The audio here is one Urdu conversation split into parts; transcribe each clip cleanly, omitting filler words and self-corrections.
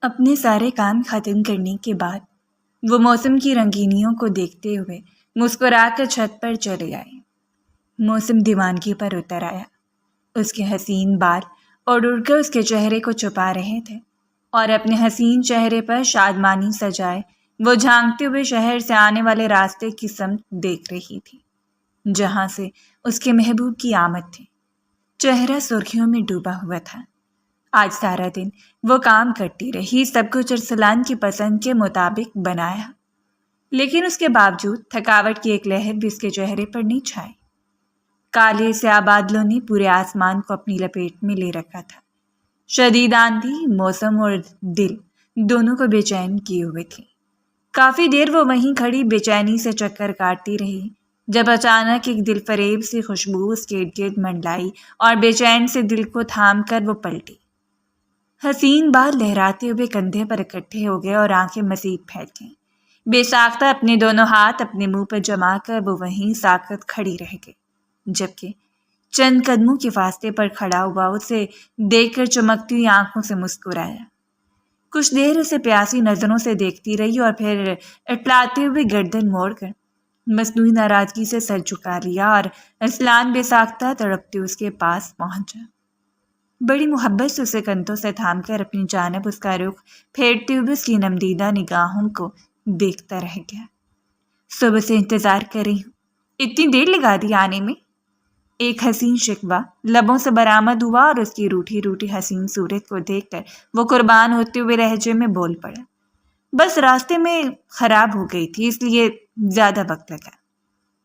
اپنے سارے کام ختم کرنے کے بعد وہ موسم کی رنگینیوں کو دیکھتے ہوئے مسکرا کر چھت پر چلے آئے۔ موسم دیوانگی پر اتر آیا۔ اس کے حسین بال اڑ اڑ کر اس کے چہرے کو چھپا رہے تھے اور اپنے حسین چہرے پر شادمانی سجائے وہ جھانکتے ہوئے شہر سے آنے والے راستے کی سمت دیکھ رہی تھی جہاں سے اس کے محبوب کی آمد تھی۔ چہرہ سرخیوں میں ڈوبا ہوا تھا۔ آج سارا دن وہ کام کرتی رہی، سب کچھ ارسلان کی پسند کے مطابق بنایا، لیکن اس کے باوجود تھکاوٹ کی ایک لہر بھی اس کے چہرے پر نہیں چھائی۔ کالے سیاہ بادلوں نے پورے آسمان کو اپنی لپیٹ میں لے رکھا تھا۔ شدید آندھی موسم اور دل دونوں کو بے چین کیے ہوئے تھی۔ کافی دیر وہ وہیں کھڑی بے چینی سے چکر کاٹتی رہی جب اچانک ایک دل فریب سی خوشبو اس کے ارد گرد منڈلائی اور بے چین سے دل کو تھام کر وہ پلٹی۔ حسین بال لہراتے ہوئے کندھے پر اکٹھے ہو گئے اور آنکھیں مزید پھیل گئیں۔ بے ساختہ اپنے دونوں ہاتھ اپنے منہ پر جما کر وہ وہیں ساکت کھڑی رہ گئی، جبکہ چند قدموں کے فاصلے پر کھڑا ہوا اسے دیکھ کر چمکتی ہوئی آنکھوں سے مسکرایا۔ کچھ دیر اسے پیاسی نظروں سے دیکھتی رہی اور پھر اٹلاتے ہوئے گردن موڑ کر مصنوعی ناراضگی سے سر جھکا لیا اور ارسلان بے ساختہ تڑپتے اس کے پاس پہنچا۔ بڑی محبت سے اسے کندھوں سے تھام کر اپنی جانب اس کا رخ پھیرتے ہوئے اس کی نمدیدہ نگاہوں کو دیکھتا رہ گیا۔ صبح سے انتظار کر رہی ہوں، اتنی دیر لگا دی آنے میں؟ ایک حسین شکوہ لبوں سے برآمد ہوا اور اس کی روٹھی روٹھی حسین صورت کو دیکھ کر وہ قربان ہوتے ہوئے لہجے میں بول پڑا، بس راستے میں خراب ہو گئی تھی، اس لیے زیادہ وقت لگا۔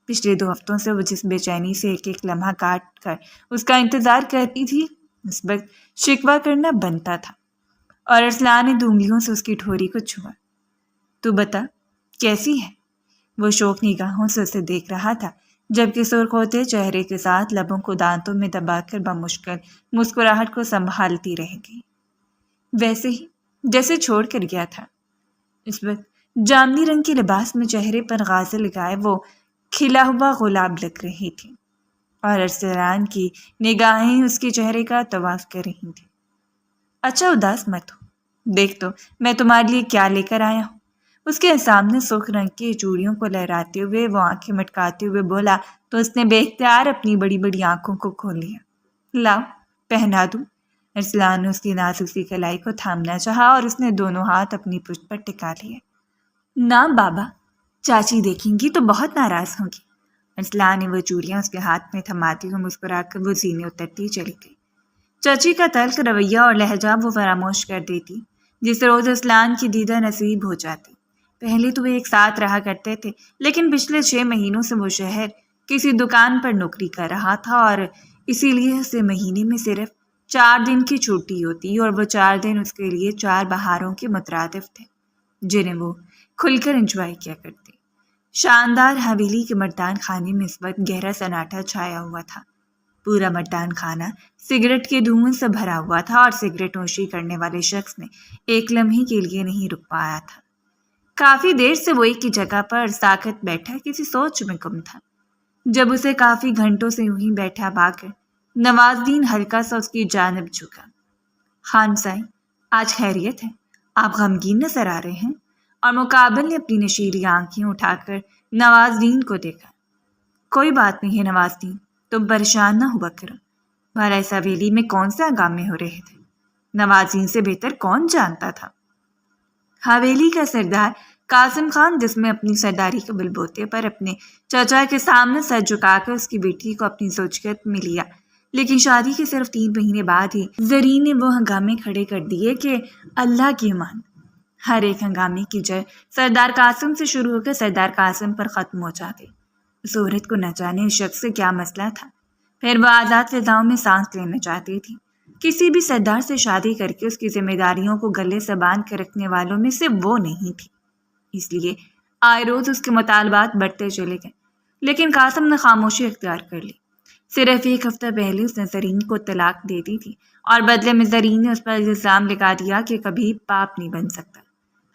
پچھلے 2 ہفتوں سے وہ جس بے چینی سے ایک ایک لمحہ کاٹ کر اس کا انتظار کرتی تھی، اس وقت شکوہ کرنا بنتا تھا۔ اور ارسلان نے انگلیوں سے اس کی ٹھوری کو چھوا۔ تو بتا کیسی ہے؟ وہ شوق نگاہوں سے اسے دیکھ رہا تھا جبکہ سرخ ہوتے چہرے کے ساتھ لبوں کو دانتوں میں دبا کر بمشکل مسکراہٹ کو سنبھالتی رہ گئی، ویسے ہی جیسے چھوڑ کر گیا تھا۔ اس وقت جامنی رنگ کے لباس میں چہرے پر غازل لگائے وہ کھلا ہوا گلاب لگ رہی تھی اور ارسلان کی نگاہیں اس کے چہرے کا طواف کر رہی تھیں۔ اچھا اداس مت ہو، دیکھ تو میں تمہارے لیے کیا لے کر آیا ہوں۔ اس کے سامنے سرخ رنگ کی چوڑیوں کو لہراتے ہوئے وہ آنکھیں مٹکاتے ہوئے بولا تو اس نے بے اختیار اپنی بڑی بڑی آنکھوں کو کھول لیا۔ لاؤ پہنا دوں۔ ارسلان نے اس کی نازک سی کلائی کو تھامنا چاہا اور اس نے دونوں ہاتھ اپنی پشت پر ٹکا لیے۔ نہ بابا، چاچی دیکھیں گی تو بہت ناراض ہوں گی۔ ارسلان نے وہ چوڑیاں اس کے ہاتھ میں تھماتے ہوئے مسکرا کر وہ زینے اترتی چلی گئی۔ چچی کا تلخ رویہ اور لہجہ وہ فراموش کر دیتی جس روز ارسلان کی دیدہ نصیب ہو جاتی۔ پہلے تو وہ ایک ساتھ رہا کرتے تھے، لیکن پچھلے 6 مہینوں سے وہ شہر کسی دکان پر نوکری کر رہا تھا اور اسی لیے اسے مہینے میں صرف 4 دن کی چھٹی ہوتی اور وہ 4 دن اس کے لیے 4 بہاروں کے مترادف تھے جنہیں وہ کھل کر انجوائے کیا کرتی۔ شاندار حویلی کے مردان خانے میں اس وقت گہرا سناٹا چھایا ہوا تھا۔ پورا مردان خانہ سگریٹ کے دھوئیں سے بھرا ہوا تھا اور سگریٹ نوشی کرنے والے شخص نے ایک لمحے کے لیے نہیں رک پایا تھا۔ کافی دیر سے وہ ایک ہی جگہ پر ساکت بیٹھا کسی سوچ میں گم تھا جب اسے کافی گھنٹوں سے یوں ہی بیٹھا پا کر نوازدین ہلکا سا اس کی جانب جھکا۔ خان سائیں، آج خیریت ہے؟ آپ غمگین نظر آ رہے ہیں۔ اور مقابل نے اپنی نشیلی آنکھیں اٹھا کر نوازدین کو دیکھا۔ کوئی بات نہیں ہے نوازدین، تم پریشان نہ ہوا کرو۔ بھلا اس حویلی میں کون سے ہنگامے ہو رہے تھے؟ نوازدین سے بہتر کون جانتا تھا؟ حویلی کا سردار قاسم خان جس میں اپنی سرداری کے بل بوتے پر اپنے چچا کے سامنے سر جھکا کر اس کی بیٹی کو اپنی زوجیت میں لیا، لیکن شادی کے صرف 3 مہینے بعد ہی زرین نے وہ ہنگامے کھڑے کر دیے کہ اللہ کی مان۔ ہر ایک ہنگامے کی جڑ سردار قاسم سے شروع ہو کر سردار قاسم پر ختم ہو جاتی۔ اس عورت کو نہ جانے اس شخص سے کیا مسئلہ تھا، پھر وہ آزاد فضاؤں میں سانس لینا چاہتی تھی۔ کسی بھی سردار سے شادی کر کے اس کی ذمہ داریوں کو گلے سے باندھ کر رکھنے والوں میں سے وہ نہیں تھی، اس لیے آئے روز اس کے مطالبات بڑھتے چلے گئے، لیکن قاسم نے خاموشی اختیار کر لی۔ صرف 1 ہفتہ پہلے اس نے زرین کو طلاق دے دی تھی اور بدلے میں زرین نے اس پر الزام لگا دیا کہ کبھی باپ نہیں بن سکتا،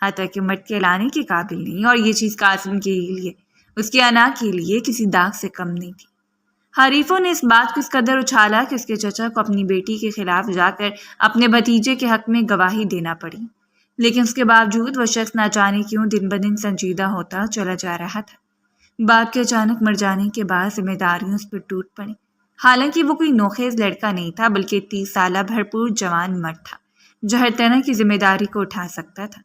حتیٰ کہ مرد کے لانے کے قابل نہیں، اور یہ چیز قاسم کے لیے اس کی انا کے لیے کسی داغ سے کم نہیں تھی۔ حریفوں نے اس بات کو اس قدر اچھالا کہ اس کے چچا کو اپنی بیٹی کے خلاف جا کر اپنے بھتیجے کے حق میں گواہی دینا پڑی۔ لیکن اس کے باوجود وہ شخص نہ جانے کیوں دن بدن سنجیدہ ہوتا چلا جا رہا تھا۔ باپ کے اچانک مر جانے کے بعد ذمہ داریاں اس پر ٹوٹ پڑیں۔ حالانکہ وہ کوئی نوخیز لڑکا نہیں تھا بلکہ 30 سالہ بھرپور جوان مرد تھا جو ہر طرح کی ذمہ داری کو اٹھا سکتا تھا،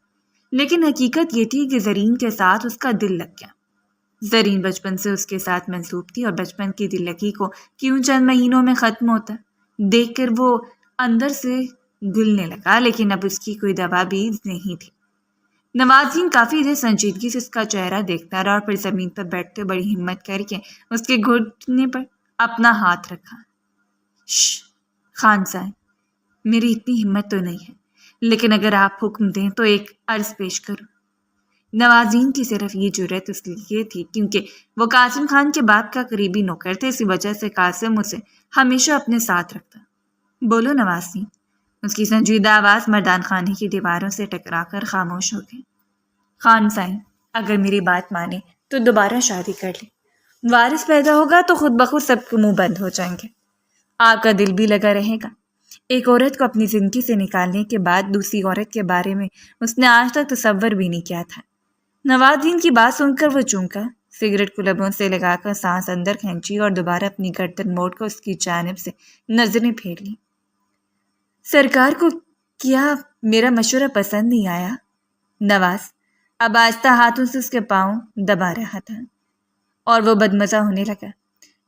لیکن حقیقت یہ تھی کہ زرین کے ساتھ اس کا دل لگ گیا۔ زرین بچپن سے اس کے ساتھ منسوب تھی اور بچپن کی دل لگی کو کیوں چند مہینوں میں ختم ہوتا دیکھ کر وہ اندر سے گلنے لگا، لیکن اب اس کی کوئی دوا بھی نہیں تھی۔ نوازین کافی دیر سنجیدگی سے اس کا چہرہ دیکھتا رہا اور پھر زمین پر بیٹھتے بڑی ہمت کر کے اس کے گھٹنے پر اپنا ہاتھ رکھا۔ شش خان صاحب، میری اتنی ہمت تو نہیں ہے، لیکن اگر آپ حکم دیں تو ایک عرض پیش کروں۔ نوازین کی صرف یہ جرأت اس لیے تھی کیونکہ وہ قاسم خان کے باپ کا قریبی نوکر تھے، اسی وجہ سے قاسم اسے ہمیشہ اپنے ساتھ رکھتا۔ بولو نوازین۔ اس کی سنجیدہ آواز مردان خانے کی دیواروں سے ٹکرا کر خاموش ہو گئی۔ خان صاحب، اگر میری بات مانے تو دوبارہ شادی کر لیں۔ وارث پیدا ہوگا تو خود بخود سب کے منہ بند ہو جائیں گے، آپ کا دل بھی لگا رہے گا۔ ایک عورت کو اپنی زندگی سے نکالنے کے بعد دوسری عورت کے بارے میں اس نے آج تک تصور بھی نہیں کیا تھا۔ نوازین کی بات سن کر وہ چونکا، سگریٹ کو لبوں سے لگا کر سانس اندر کھینچی اور دوبارہ اپنی گردن موڑ کر اس کی جانب سے نظریں پھیر لیں۔ سرکار کو کیا میرا مشورہ پسند نہیں آیا؟ نواز اب آہستہ ہاتھوں سے اس کے پاؤں دبا رہا تھا اور وہ بدمزہ ہونے لگا۔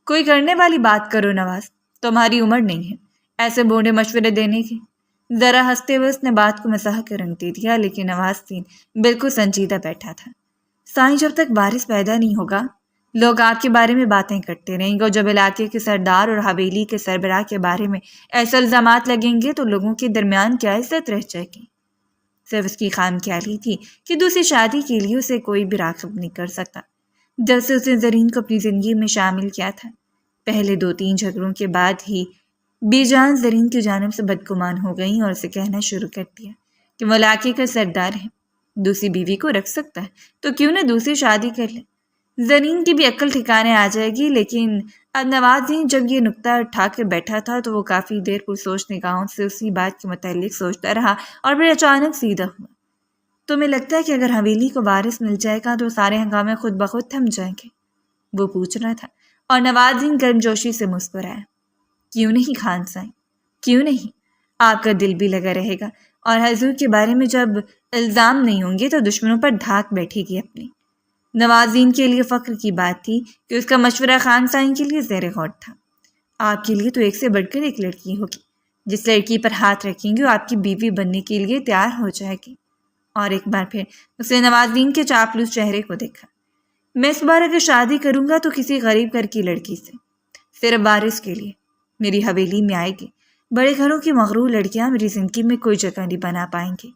کوئی کرنے والی بات کرو نواز، تمہاری عمر نہیں ہے ایسے بوڑھے مشورے دینے کی۔ ذرا ہنستے ہوئے اس نے بات کو مزاح کا رنگ دے دیا، لیکن نوازین بالکل سنجیدہ بیٹھا تھا۔ سائیں، جب تک وارث پیدا نہیں ہوگا لوگ آپ کے بارے میں باتیں کرتے رہیں گے، اور جب علاقے کے سردار اور حویلی کے سربراہ کے بارے میں ایسے الزامات لگیں گے تو لوگوں کے درمیان کیا عزت رہ جائے گی؟ صرف اس کی خام خیالی تھی کہ دوسری شادی کے لیے اسے کوئی بھی راغب نہیں کر سکتا۔ جب سے اس نے زرین کو اپنی زندگی میں شامل کیا تھا، پہلے 2-3 جھگڑوں کے بعد ہی بے جان زرین کی جانب سے بدگمان ہو گئی اور اسے کہنا شروع کر دیا کہ وہ علاقے کا سردار ہے، دوسری بیوی کو رکھ سکتا ہے تو کیوں نہ دوسری شادی کر لے۔ زرین کی بھی عقل ٹھکانے آ جائے گی، لیکن اب نوازین جب یہ نکتہ اٹھا کے بیٹھا تھا تو وہ کافی دیر پرسوچ نگاہوں سے اسی بات کے متعلق سوچتا رہا اور پھر اچانک سیدھا ہوا۔ تمہیں لگتا ہے کہ اگر حویلی کو وارث مل جائے گا تو سارے ہنگامے خود بخود تھم جائیں گے؟ وہ پوچھ رہا تھا اور نوازین گرمجوشی سے مسکرایا۔ کیوں نہیں خان صاحب، کیوں نہیں؟ آپ کا دل بھی لگا رہے گا اور حضور کے بارے میں جب الزام نہیں ہوں گے تو دشمنوں پر دھاک بیٹھے گی اپنی۔ نوازین کے لیے فخر کی بات تھی کہ اس کا مشورہ خان صاحب کے لیے زیر غور تھا۔ آپ کے لیے تو ایک سے بڑھ کر ایک لڑکی ہوگی، جس لڑکی پر ہاتھ رکھیں گے وہ آپ کی بیوی بننے کے لیے تیار ہو جائے گی۔ اور ایک بار پھر اس نے نوازین کے چاپلوس چہرے کو دیکھا۔ میں اس بار اگر شادی کروں گا تو کسی غریب گھر کی لڑکی سے، صرف وارث کے لیے۔ میری حویلی میں آئے گی، بڑے گھروں کی مغرور لڑکیاں میری زندگی میں کوئی جگہ نہیں بنا پائیں گی۔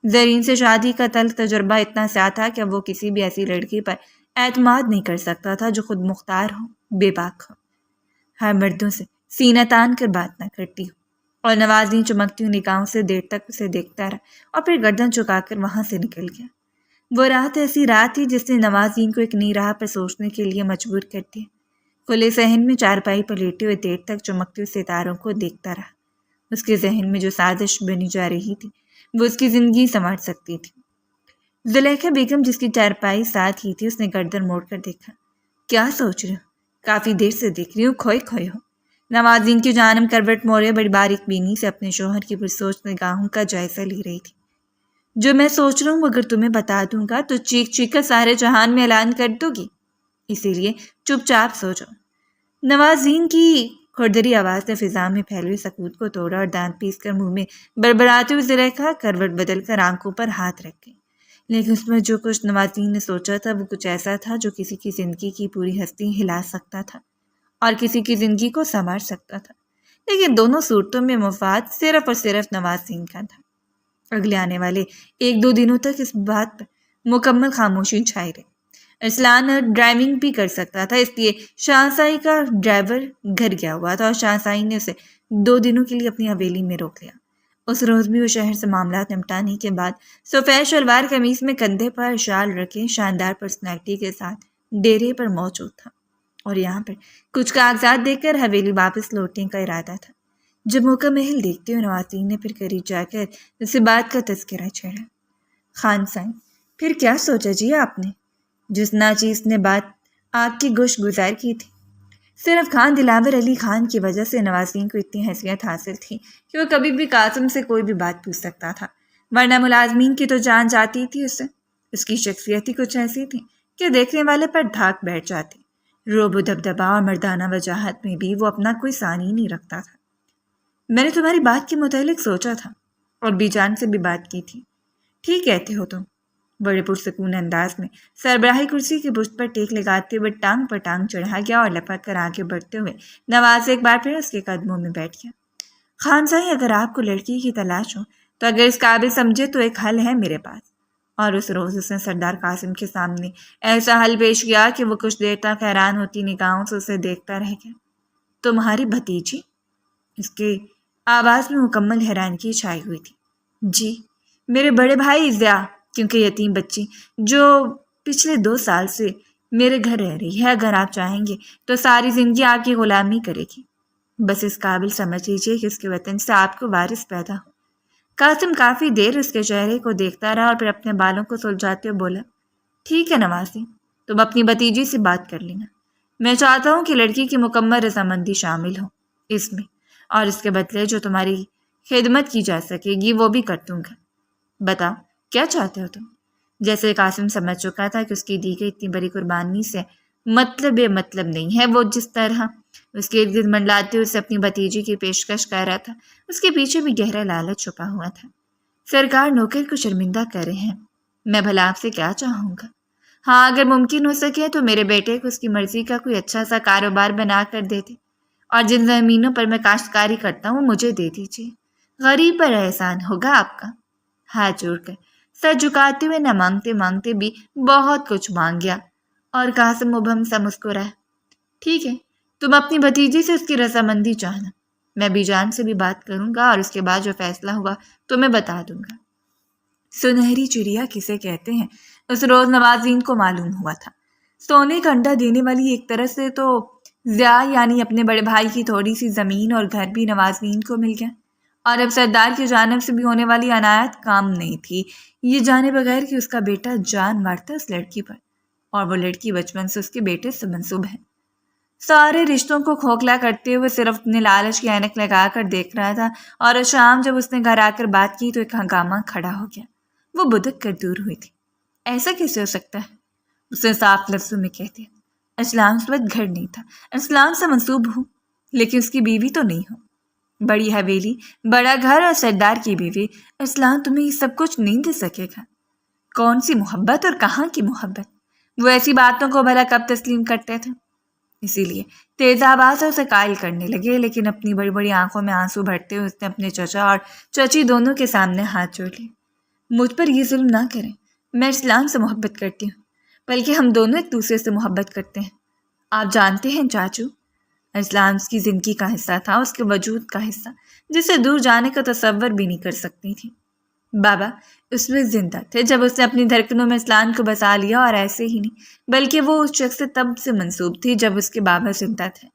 زرین سے شادی کا تلخ تجربہ اتنا سیاہ تھا کہ اب وہ کسی بھی ایسی لڑکی پر اعتماد نہیں کر سکتا تھا جو خود مختار ہو، بے باک ہو، ہر مردوں سے سینہ تان کر بات نہ کرتی ہو۔ اور نوازین چمکتی ہوئی نگاہوں سے دیر تک اسے دیکھتا رہا اور پھر گردن چکا کر وہاں سے نکل گیا۔ وہ رات ایسی رات تھی جس نے نوازین کو ایک نئی راہ پر سوچنے کے لیے مجبور کر دیا۔ کھلے صحن میں چارپائی پر لیٹے ہوئے دیر تک چمکتے ہوئے ستاروں کو دیکھتا رہا۔ اس کے ذہن میں جو سازش بنی جا رہی تھی وہ اس کی زندگی سنوار سکتی تھی۔ زلیخا بیگم جس کی چارپائی ساتھ ہی تھی، اس نے گردن موڑ کر دیکھا۔ کیا سوچ رہے ہو؟ کافی دیر سے دیکھ رہی ہوں، کھوئے کھوئے ہو۔ نوازین کی جانب کروٹ موڑے بڑی باریک بینی سے اپنے شوہر کی پرسوچ نگاہوں کا جائزہ لی رہی تھی۔ جو میں سوچ رہا ہوں اگر تمہیں بتا دوں گا تو چیخ چیخ کر سارے جہان میں اعلان کر دو گی، اسی لیے چپ چاپ سو جاؤ۔ نوازین کی کھردری آواز نے فضا میں پھیلے ہوئے سکوت کو توڑا اور دانت پیس کر منہ میں بڑبڑاتے ہوئے زلیخا کروٹ بدل کر آنکھوں پر ہاتھ رکھ گئی۔ لیکن اس میں جو کچھ نوازین نے سوچا تھا وہ کچھ ایسا تھا جو کسی کی زندگی کی پوری ہستی ہلا سکتا تھا اور کسی کی زندگی کو سنوار سکتا تھا، لیکن دونوں صورتوں میں مفاد صرف اور صرف نوازین کا تھا۔ اگلے آنے والے 1-2 دنوں تک اس بات پر مکمل خاموشی چھائی رہی۔ ارسلان ڈرائیونگ بھی کر سکتا تھا، اس لیے شاہنشاہی کا ڈرائیور گھر گیا ہوا تھا اور شاہنشاہی نے اسے 2 دنوں کے لیے اپنی حویلی میں روک لیا۔ اس روز بھی وہ شہر سے معاملات نمٹانے کے بعد سفید شلوار قمیص میں کندھے پر شال رکھے شاندار پرسنالٹی کے ساتھ ڈیرے پر موجود تھا اور یہاں پر کچھ کاغذات دے کر حویلی واپس لوٹنے کا ارادہ تھا۔ جب موقع محل دیکھتے ہوئے نوازین نے پھر قریب جا کر اس بات کا تذکرہ چھیڑا۔ خان سائن: پھر کیا سوچا جی آپ نے؟ جس ناچیز نے بات آپ کی گوش گزار کی تھی۔ صرف خان دلاور علی خان کی وجہ سے نوازین کو اتنی حیثیت حاصل تھی کہ وہ کبھی بھی قاسم سے کوئی بھی بات پوچھ سکتا تھا، ورنہ ملازمین کی تو جان جاتی تھی اس سے۔ اس کی شخصیت ہی کچھ ایسی تھی کہ دیکھنے والے پر دھاک بیٹھ جاتی۔ روب و دبدبا اور مردانہ وجاہت میں بھی وہ اپنا کوئی ثانی نہیں رکھتا تھا۔ میں نے تمہاری بات کے متعلق سوچا تھا اور بی جان سے بھی بات کی تھی۔ ٹھیک کہتے ہو تم، بڑے پرسکون انداز میں سربراہی کرسی کی پشت پر ٹیک لگاتے ہوئے ٹانگ پر ٹانگ چڑھا گیا اور لپک کر آگے بڑھتے ہوئے نواز ایک بار پھر اس کے قدموں میں بیٹھ گیا۔ خان صاحب، اگر آپ کو لڑکی کی تلاش ہو تو اگر اس قابل سمجھے تو ایک حل ہے میرے پاس۔ اور اس روز اس نے سردار قاسم کے سامنے ایسا حل پیش کیا کہ وہ کچھ دیر تک حیران ہوتی نگاہوں سے اسے دیکھتا رہ گیا۔ تمہاری بھتیجی؟ اس کے آواز میں مکمل حیرانگی چھائی ہوئی تھی۔ جی، میرے بڑے بھائی ضیاء، کیونکہ یتیم بچی جو پچھلے 2 سال سے میرے گھر رہ رہی ہے، اگر آپ چاہیں گے تو ساری زندگی آپ کی غلامی کرے گی۔ بس اس قابل سمجھ لیجیے کہ اس کے وطن سے آپ کو وارث پیدا ہو۔ قاسم کافی دیر اس کے چہرے کو دیکھتا رہا اور پھر اپنے بالوں کو سلجھاتے ہوئے بولا، ٹھیک ہے نوازی، تم اپنی بھتیجی سے بات کر لینا۔ میں چاہتا ہوں کہ لڑکی کی مکمل رضامندی شامل ہو اس میں، اور اس کے بدلے جو تمہاری خدمت کی جا سکے گی وہ بھی کر دوں گا۔ بتاؤ کیا چاہتے ہو تم؟ جیسے قاسم سمجھ چکا تھا کہ اس کی دی گئی اتنی بڑی قربانی سے مطلب نہیں ہے، وہ جس طرح اس کے ارد گرد منڈلاتے اسے اپنی بھتیجی کی پیشکش کر رہا تھا، اس کے پیچھے بھی گہرا لالچ چھپا ہوا تھا۔ سرکار نوکر کو شرمندہ کر رہے ہیں، میں بھلا آپ سے کیا چاہوں گا؟ ہاں، اگر ممکن ہو سکے تو میرے بیٹے کو اس کی مرضی کا کوئی اچھا سا کاروبار بنا کر دیتے، اور جن زمینوں پر میں کاشتکاری کرتا ہوں مجھے دے دیجیے۔ غریب پر احسان ہوگا آپ کا۔ ہاتھ جوڑ کر سر جھکاتے ہوئے نہ مانگتے مانگتے بھی بہت کچھ مانگ گیا، اور قاسم مبہم سا مسکرایا۔ ٹھیک ہے، تم اپنی بھتیجی سے اس کی رضامندی چاہنا، میں بی جان سے بھی بات کروں گا اور اس کے بعد جو فیصلہ ہوا تو میں بتا دوں گا۔ سنہری چڑیا کسے کہتے ہیں اس روز نوازین کو معلوم ہوا تھا۔ سونے کا انڈا دینے والی ایک طرح سے تو ضیاء یعنی اپنے بڑے بھائی کی تھوڑی سی زمین اور گھر بھی نوازین کو مل گیا، اور اب سردار کی جانب سے بھی ہونے والی عنایت کام نہیں تھی، یہ جانے بغیر کہ اس کا بیٹا جان مارتا اس لڑکی پر، اور وہ لڑکی بچپن سے اس کے بیٹے سے منسوب ہے۔ سارے رشتوں کو کھوکھلا کرتے ہوئے صرف اپنے لالچ کی عینک لگا کر دیکھ رہا تھا، اور شام جب اس نے گھر آ کر بات کی تو ایک ہنگامہ کھڑا ہو گیا۔ وہ بدک کر دور ہوئی تھی۔ ایسا کیسے ہو سکتا ہے؟ اس نے صاف لفظوں میں کہہ دیا۔ اسلام اس وقت گھر نہیں تھا، اسلام سے منسوب ہوں لیکن اس کی بیوی تو نہیں ہوں۔ بڑی حویلی، بڑا گھر اور سردار کی بیوی، اسلام تمہیں یہ سب کچھ نہیں دے سکے گا۔ کون سی محبت اور کہاں کی محبت؟ وہ ایسی باتوں کو بھلا کب تسلیم کرتے تھے؟ اسی لیے تیز آواز سے اسے قائل کرنے لگے، لیکن اپنی بڑی بڑی آنکھوں میں آنسو بھرتے ہوئے اس نے اپنے چچا اور چچی دونوں کے سامنے ہاتھ جوڑ لیے۔ مجھ پر یہ ظلم نہ کریں، میں اسلام سے محبت کرتی ہوں، بلکہ ہم دونوں ایک دوسرے سے محبت کرتے ہیں۔ آپ جانتے ہیں چاچو، اسلام اس کی زندگی کا حصہ تھا، اس کے وجود کا حصہ، جسے دور جانے کا تصور بھی نہیں کر سکتی تھی۔ بابا اس وقت زندہ تھے جب اس نے اپنی دھڑکنوں میں اسلام کو بسا لیا، اور ایسے ہی نہیں بلکہ وہ اس شخص سے تب سے منسوب تھی جب اس کے بابا زندہ تھے۔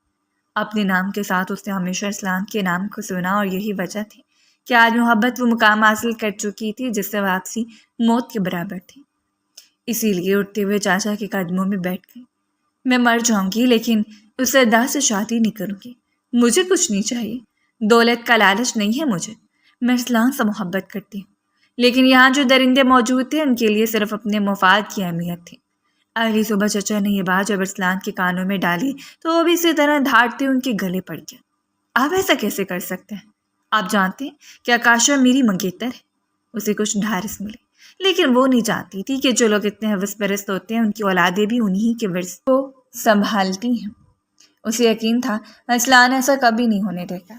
اپنے نام کے ساتھ اس نے ہمیشہ اسلام کے نام کو سنا، اور یہی وجہ تھی کہ آج محبت وہ مقام حاصل کر چکی تھی جس سے واپسی موت کے برابر تھی۔ اسی لیے اٹھتے ہوئے چاچا کے قدموں میں بیٹھ گئی۔ میں مر جاؤں گی لیکن اس سردار سے شادی نہیں کروں گی۔ مجھے کچھ نہیں چاہیے، دولت کا لالچ نہیں ہے مجھے، میں اسلام سے محبت کرتی ہوں، لیکن یہاں جو درندے موجود تھے ان کے لیے صرف اپنے مفاد کی اہمیت تھی۔ اگلی صبح چچا نے یہ بات جب اسلام کے کانوں میں ڈالی تو وہ بھی اسی طرح دھاڑتے ان کے گلے پڑ گیا۔ آپ ایسا کیسے کر سکتے ہیں؟ آپ جانتے ہیں کہ آکاشا میری منگیتر ہے۔ اسے کچھ ڈھارس ملے، لیکن وہ نہیں جانتی تھی کہ جو لوگ اتنے حوث پرست ہوتے ہیں ان کی اولادیں بھی انہی کے ورث کو سنبھالتی ہیں۔ اسے یقین تھا ارسلان ایسا کبھی نہیں ہونے دے گا،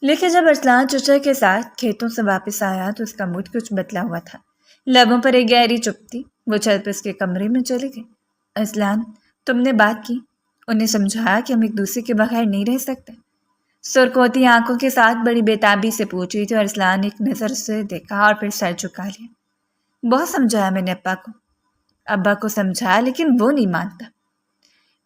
لیکن جب ارسلان چچا کے ساتھ کھیتوں سے واپس آیا تو اس کا موڈ کچھ بدلا ہوا تھا۔ لبوں پر ایک گہری چپ تھی۔ وہ چھت پہ اس کے کمرے میں چلے گئے۔ ارسلان، تم نے بات کی؟ انہیں سمجھایا کہ ہم ایک دوسرے کے بغیر نہیں رہ سکتے؟ سرخوتی آنکھوں کے ساتھ بڑی بےتابی سے پوچھی تو ارسلان ایک نظر سے دیکھا اور پھر سر جھکا لیا۔ بہت سمجھایا میں نے ابا کو سمجھایا لیکن وہ نہیں مانتا۔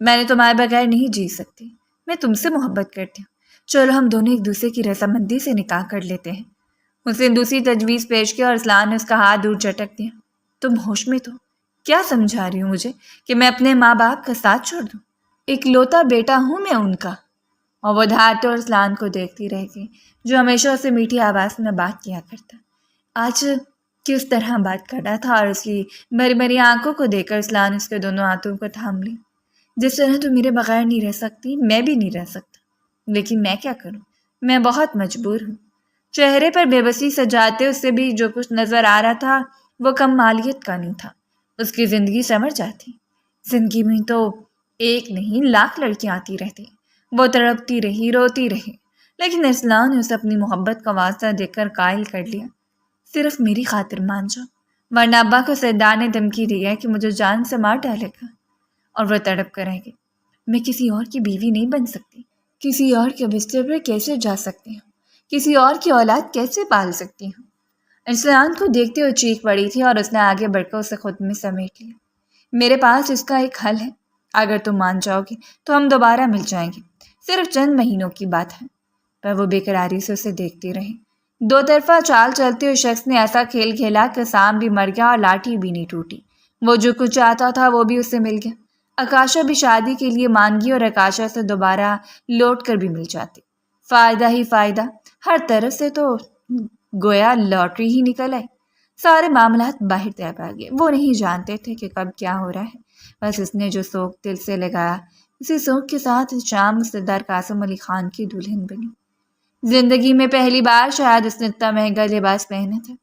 میں نے تمہارے بغیر نہیں جی سکتی، میں تم سے محبت کرتی ہوں، چلو ہم دونوں ایک دوسرے کی رضامندی سے نکاح کر لیتے ہیں۔ اس نے دوسری تجویز پیش کی اور ارسلان نے اس کا ہاتھ دور جھٹک دیا۔ تم ہوش میں تو کیا سمجھا رہی ہوں مجھے کہ میں اپنے ماں باپ کا ساتھ چھوڑ دوں؟ ایک لوتا بیٹا ہوں میں ان کا۔ اور وہ دھاتے اور رسلان کو دیکھتی رہ گئی جو ہمیشہ اسے میٹھی آواز میں بات کیا کرتا۔ آج کس طرح بات کر رہا تھا اور اس کی بھری بھری آنکھوں کو دیکھ کر رسلان اس کے دونوں ہاتھوں کو تھام لی۔ جس طرح تو میرے بغیر نہیں رہ سکتی، میں بھی نہیں رہ سکتا، لیکن میں کیا کروں، میں بہت مجبور ہوں۔ چہرے پر بے بسی سجاتے اس سے بھی جو کچھ نظر آ رہا تھا وہ کم مالیت کا نہیں تھا۔ اس کی زندگی سمجھ جاتی۔ زندگی میں تو ایک نہیں لاکھ لڑکیاں آتی رہتی، وہ تڑپتی رہی، روتی رہی، لیکن رسلان نے اسے اپنی محبت کا واسطہ دیکھ کر قائل کر لیا۔ صرف میری خاطر مان جاؤ، ورنہ ابا کو سردار نے دھمکی دی ہے کہ مجھے جان سے مار ڈالے گا۔ اور وہ تڑپ کر رہ گئی۔ میں کسی اور کی بیوی نہیں بن سکتی، کسی اور کے بستر پر کیسے جا سکتی ہوں، کسی اور کی اولاد کیسے پال سکتی ہوں؟ رسلان کو دیکھتے ہوئے چیخ پڑی تھی اور اس نے آگے بڑھ کر اسے خود میں سمیٹ لیا۔ میرے پاس اس کا ایک حل ہے، اگر تم مان جاؤ گی تو ہم دوبارہ مل جائیں گے، صرف چند مہینوں کی بات ہے۔ پر وہ بے قراری سے اسے دیکھتی رہی۔ دو طرفہ چال چلتے ہوئے شخص نے ایسا کھیل کھیلا کہ سانپ بھی مر گیا اور لاٹھی بھی نہیں ٹوٹی۔ وہ جو کچھ چاہتا تھا وہ بھی اسے مل گیا۔ آکاشا بھی شادی کے لیے مان گئی اور آکاشا سے دوبارہ لوٹ کر بھی مل جاتی۔ فائدہ ہی فائدہ، ہر طرف سے تو گویا لاٹری ہی نکل آئی۔ سارے معاملات باہر طے پا گئے۔ وہ نہیں جانتے تھے کہ کب کیا ہو رہا ہے، بس اس نے جو سوگ دل سے لگایا، اسی سوگ کے ساتھ شام سردار قاسم علی خان کی دلہن بنی۔ زندگی میں پہلی بار شاید اس نے اتنا مہنگا لباس پہنے تھے۔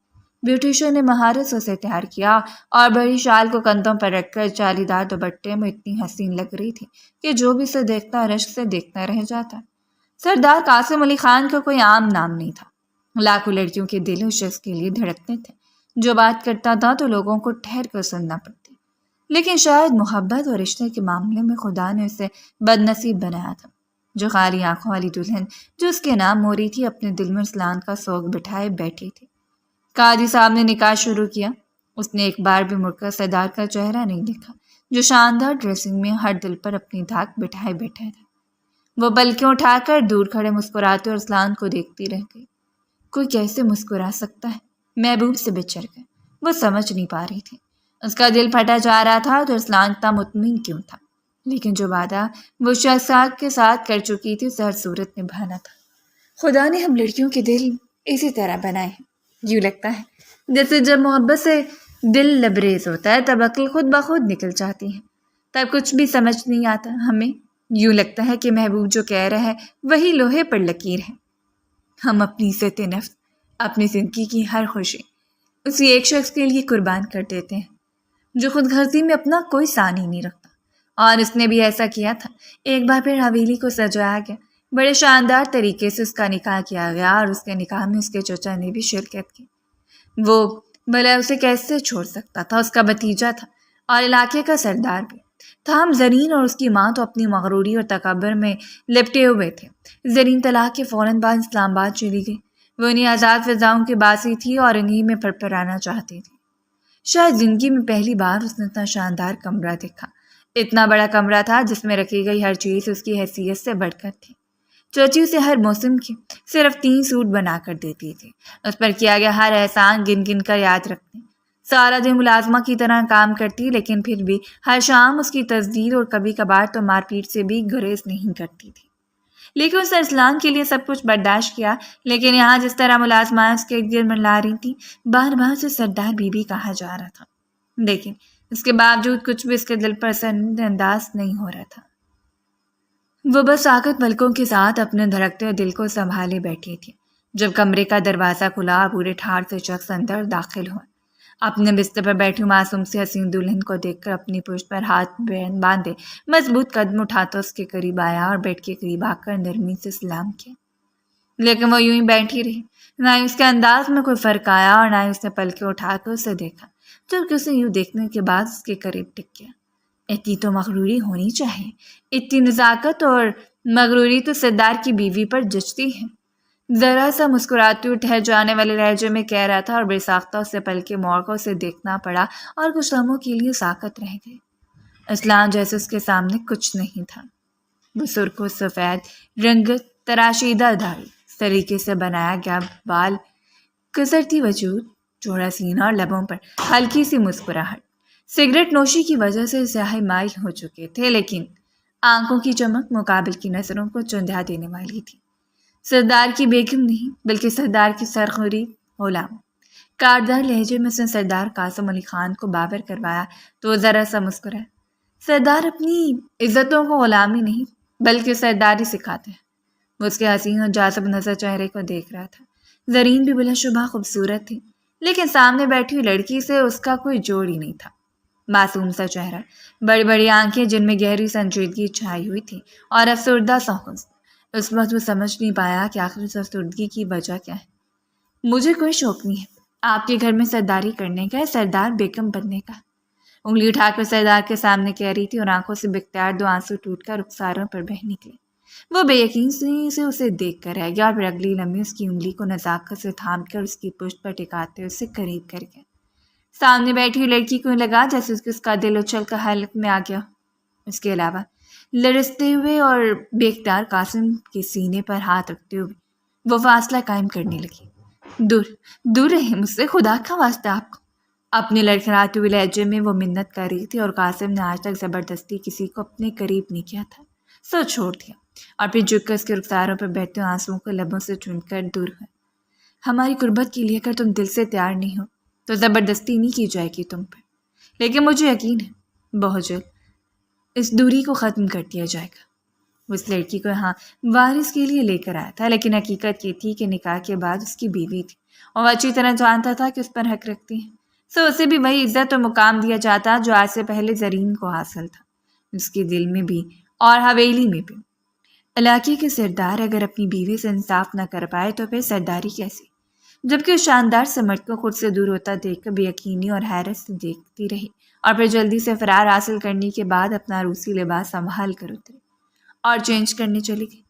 بیوٹیشین نے مہارت سے اسے تیار کیا اور بڑی شال کو کندھوں پر رکھ کر جالی دار دوپٹے میں اتنی حسین لگ رہی تھی کہ جو بھی اسے دیکھتا رشک سے دیکھتا رہ جاتا۔ سردار قاسم علی خان کا کوئی عام نام نہیں تھا۔ لاکھوں لڑکیوں کے دل اس شخص کے لیے دھڑکتے تھے۔ جو بات کرتا تھا تو لوگوں کو ٹھہر کر سننا پڑتی، لیکن شاید محبت اور رشتے کے معاملے میں خدا نے اسے بد نصیب بنایا تھا۔ جو خالی آنکھوں والی دلہن جو اس کے نام ہو رہی تھی اپنے دل میں رسلان کا سوگ بٹھائے بیٹھی تھی۔ قاضی صاحب نے نکاح شروع کیا۔ اس نے ایک بار بھی مڑ کر سردار کا چہرہ نہیں دیکھا جو شاندار ڈریسنگ میں ہر دل پر اپنی دھاک بٹھائے بیٹھا تھا۔ وہ پلکیں اٹھا کر دور کھڑے مسکراتے اور رسلان کو دیکھتی رہ گئی۔ کوئی کیسے مسکرا سکتا ہے محبوب سے بچھڑ کر؟ وہ سمجھ نہیں پا رہی تھی۔ اس کا دل پھٹا جا رہا تھا تو رسلان اتنا مطمئن کیوں تھا؟ لیکن جو وعدہ وہ شخص کے ساتھ کر چکی تھی اسے ہر صورت نبھانا تھا۔ خدا نے ہم لڑکیوں کے دل اسی طرح بنائے ہیں۔ یوں لگتا ہے جیسے جب محبت سے دل لبریز ہوتا ہے تب عقل خود بخود نکل جاتی ہے، تب کچھ بھی سمجھ نہیں آتا۔ ہمیں یوں لگتا ہے کہ محبوب جو کہہ رہا ہے وہی لوہے پر لکیر ہے۔ ہم اپنی عزت نفس، اپنی زندگی کی ہر خوشی اسی ایک شخص کے لیے قربان کر دیتے ہیں جو خود غرضی میں اپنا کوئی ثانی نہیں رکھتا۔ اور اس نے بھی ایسا کیا تھا۔ ایک بار پھر حویلی کو سجایا گیا، بڑے شاندار طریقے سے اس کا نکاح کیا گیا اور اس کے نکاح میں اس کے چچا نے بھی شرکت کی۔ وہ بھلا اسے کیسے چھوڑ سکتا تھا؟ اس کا بھتیجا تھا اور علاقے کا سردار بھی۔ تاہم زرین اور اس کی ماں تو اپنی مغروری اور تکبر میں لپٹے ہوئے تھے۔ زرین طلاق کے فوراً بعد اسلام آباد چلی گئی۔ وہ انہیں آزاد فضاؤں کی باسی تھی اور انہیں میں پھرپھرانا چاہتی تھی۔ شاید زندگی میں پہلی بار اس نے اتنا شاندار کمرہ دیکھا۔ اتنا بڑا کمرہ تھا جس میں رکھی گئی ہر چیز اس کی حیثیت سے بڑھ کر تھی۔ چچی اسے ہر موسم کی صرف 3 سوٹ بنا کر دیتی تھی۔ اس پر کیا گیا ہر احسان گن گن کر یاد رکھتی۔ سارا دن ملازمہ کی طرح کام کرتی، لیکن پھر بھی ہر شام اس کی تزدید اور کبھی کبھار تو مار پیٹ سے بھی گریز نہیں کرتی تھی۔ لیکن اس نے رسلان کے لیے سب کچھ برداشت کیا، لیکن یہاں جس طرح ملازمائیں اس کے ارد گرد منڈلا رہی تھیں، بار بار سے سردار بی بی کہا جا رہا تھا، لیکن اس کے باوجود کچھ بھی اس کے دل پر اثر انداز نہیں ہو رہا تھا۔ وہ بس ساکت پلکوں کے ساتھ اپنے دھڑکتے ہوئے دل کو سنبھالے بیٹھی تھی جب کمرے کا دروازہ کھلا اور پورے ٹھار سے شخص اندر داخل ہوا۔ اپنے بستر پر بیٹھی معصوم سی حسین دلہن کو دیکھ کر اپنی پشت پر ہاتھ باندھے مضبوط قدم اٹھاتا اس کے قریب آیا اور بیڈ کے قریب آ کر نرمی سے سلام کیا۔ لیکن وہ یوں ہی بیٹھی رہی۔ نہ ہی اس کے انداز میں کوئی فرق آیا اور نہ ہی اس نے پلکیں اٹھا کر اسے دیکھا، جبکہ اسے یوں دیکھنے کے بعد اس کے قریب ٹک گیا۔ اتنی تو مغروری ہونی چاہیے، اتنی نزاکت اور مغروری تو سردار کی بیوی پر جچتی ہے۔ ذرا سا مسکراتے ہوئے ٹھہر جانے والے لہجے میں کہہ رہا تھا اور بے ساختہ اسے پلکیں موڑ کر اسے دیکھنا پڑا اور کچھ لمحوں کے لیے ساکت رہ گئے۔ اسلام جیسے اس کے سامنے کچھ نہیں تھا۔ وہ سرخ و سفید رنگت، تراشیدہ داڑھی، طریقے سے بنایا گیا بال، کسرتی وجود، چوڑا سینہ اور لبوں پر ہلکی سی مسکراہٹ۔ سگریٹ نوشی کی وجہ سے سیاہ مائل ہو چکے تھے، لیکن آنکھوں کی چمک مقابل کی نظروں کو چندھا دینے والی تھی۔ سردار کی بیگم نہیں، بلکہ سردار کی سرخوری غلام۔ کاردار لہجے میں اس نے سردار قاسم علی خان کو بابر کروایا تو وہ ذرا سا مسکرایا۔ سردار اپنی عزتوں کو غلامی نہیں بلکہ سرداری سکھاتے ہیں۔ وہ اس کے حسین اور جاذب نظر چہرے کو دیکھ رہا تھا۔ زرین بھی بلا شبہ خوبصورت تھی، لیکن سامنے بیٹھی ہوئی لڑکی سے اس کا کوئی جوڑ ہی نہیں تھا۔ معصوم سا چہرہ، بڑی بڑی آنکھیں جن میں گہری سنجیدگی چھائی ہوئی تھی، اور افسردہ سا حسن۔ اس وقت وہ سمجھ نہیں پایا کہ آخر اس افسردگی کی وجہ کیا ہے۔ مجھے کوئی شوق نہیں ہے آپ کے گھر میں سرداری کرنے کا، سردار بیگم بننے کا، انگلی اٹھا کر سردار کے سامنے کہہ رہی تھی، اور آنکھوں سے بختیار دو آنسو ٹوٹ کر رخساروں پر بہہ نکلے۔ وہ بے یقین سے اسے دیکھ کر رہ گیا، اور پھر اگلی لمحے اس کی انگلی کو نزاکت سے تھام کر اس کی پشت پر ٹکاتے اسے قریب کر گیا۔ سامنے بیٹھی ہوئی لڑکی کو لگا جیسے اس کا دل اچھل کر حلق میں آ گیا۔ اس کے علاوہ لرزتے ہوئے اور بے اختیار قاسم کے سینے پر ہاتھ رکھتے ہوئے وہ فاصلہ قائم کرنے لگی۔ دور دور رہے مجھ سے، خدا کا واسطہ آپ کو۔ اپنے لڑکھڑاتے ہوئے لہجے میں وہ منت کر رہی تھی، اور قاسم نے آج تک زبردستی کسی کو اپنے قریب نہیں کیا تھا۔ سو چھوڑ دیا، اور پھر جھک کر اس کے رخساروں پر بہتے آنسوؤں کو لبوں سے چون کر دور ہوئے۔ ہماری قربت کے لیے اگر تم دل سے تیار نہیں ہو تو زبردستی نہیں کی جائے گی تم پر، لیکن مجھے یقین ہے بہت جلد اس دوری کو ختم کر دیا جائے گا۔ وہ اس لڑکی کو یہاں وارث کے لیے لے کر آیا تھا، لیکن حقیقت یہ تھی کہ نکاح کے بعد اس کی بیوی تھی، اور وہ اچھی طرح جانتا تھا کہ اس پر حق رکھتی ہے۔ سو اسے بھی وہی عزت اور مقام دیا جاتا جو آج سے پہلے زرین کو حاصل تھا، اس کے دل میں بھی اور حویلی میں بھی۔ علاقے کے سردار اگر اپنی بیوی سے انصاف نہ کر پائے تو پھر سرداری کیسی؟ جبکہ اس شاندار سمرد کو خود سے دور ہوتا دیکھ کر بے یقینی اور حیرت سے دیکھتی رہی، اور پھر جلدی سے فرار حاصل کرنے کے بعد اپنا روسی لباس سنبھال کر اتری اور چینج کرنے چلی گئی۔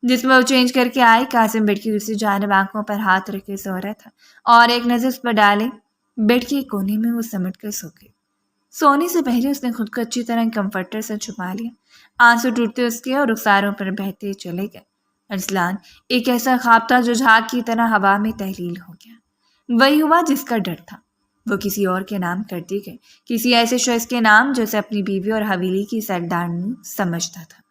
جس میں وہ چینج کر کے آئی، قاسم بیڈ کی دوسری جانب آنکھوں پر ہاتھ رکھے سو رہا تھا، اور ایک نظر اس پر ڈالے بیڈ کے کونے میں وہ سمٹ کر سو گئی۔ سونے سے پہلے اس نے خود کو اچھی طرح کمفرٹر سے چھپا لیا۔ آنسو ٹوٹتے اس کے اور رخساروں پر بہتے چلے گئے۔ ارسلان ایک ایسا خواب تھا جو جھاگ کی طرح ہوا میں تحلیل ہو گیا۔ وہی ہوا جس کا ڈر تھا۔ وہ کسی اور کے نام کر دی گئی، کسی ایسے شخص کے نام جیسے اپنی بیوی اور حویلی کی سردارنی سمجھتا تھا۔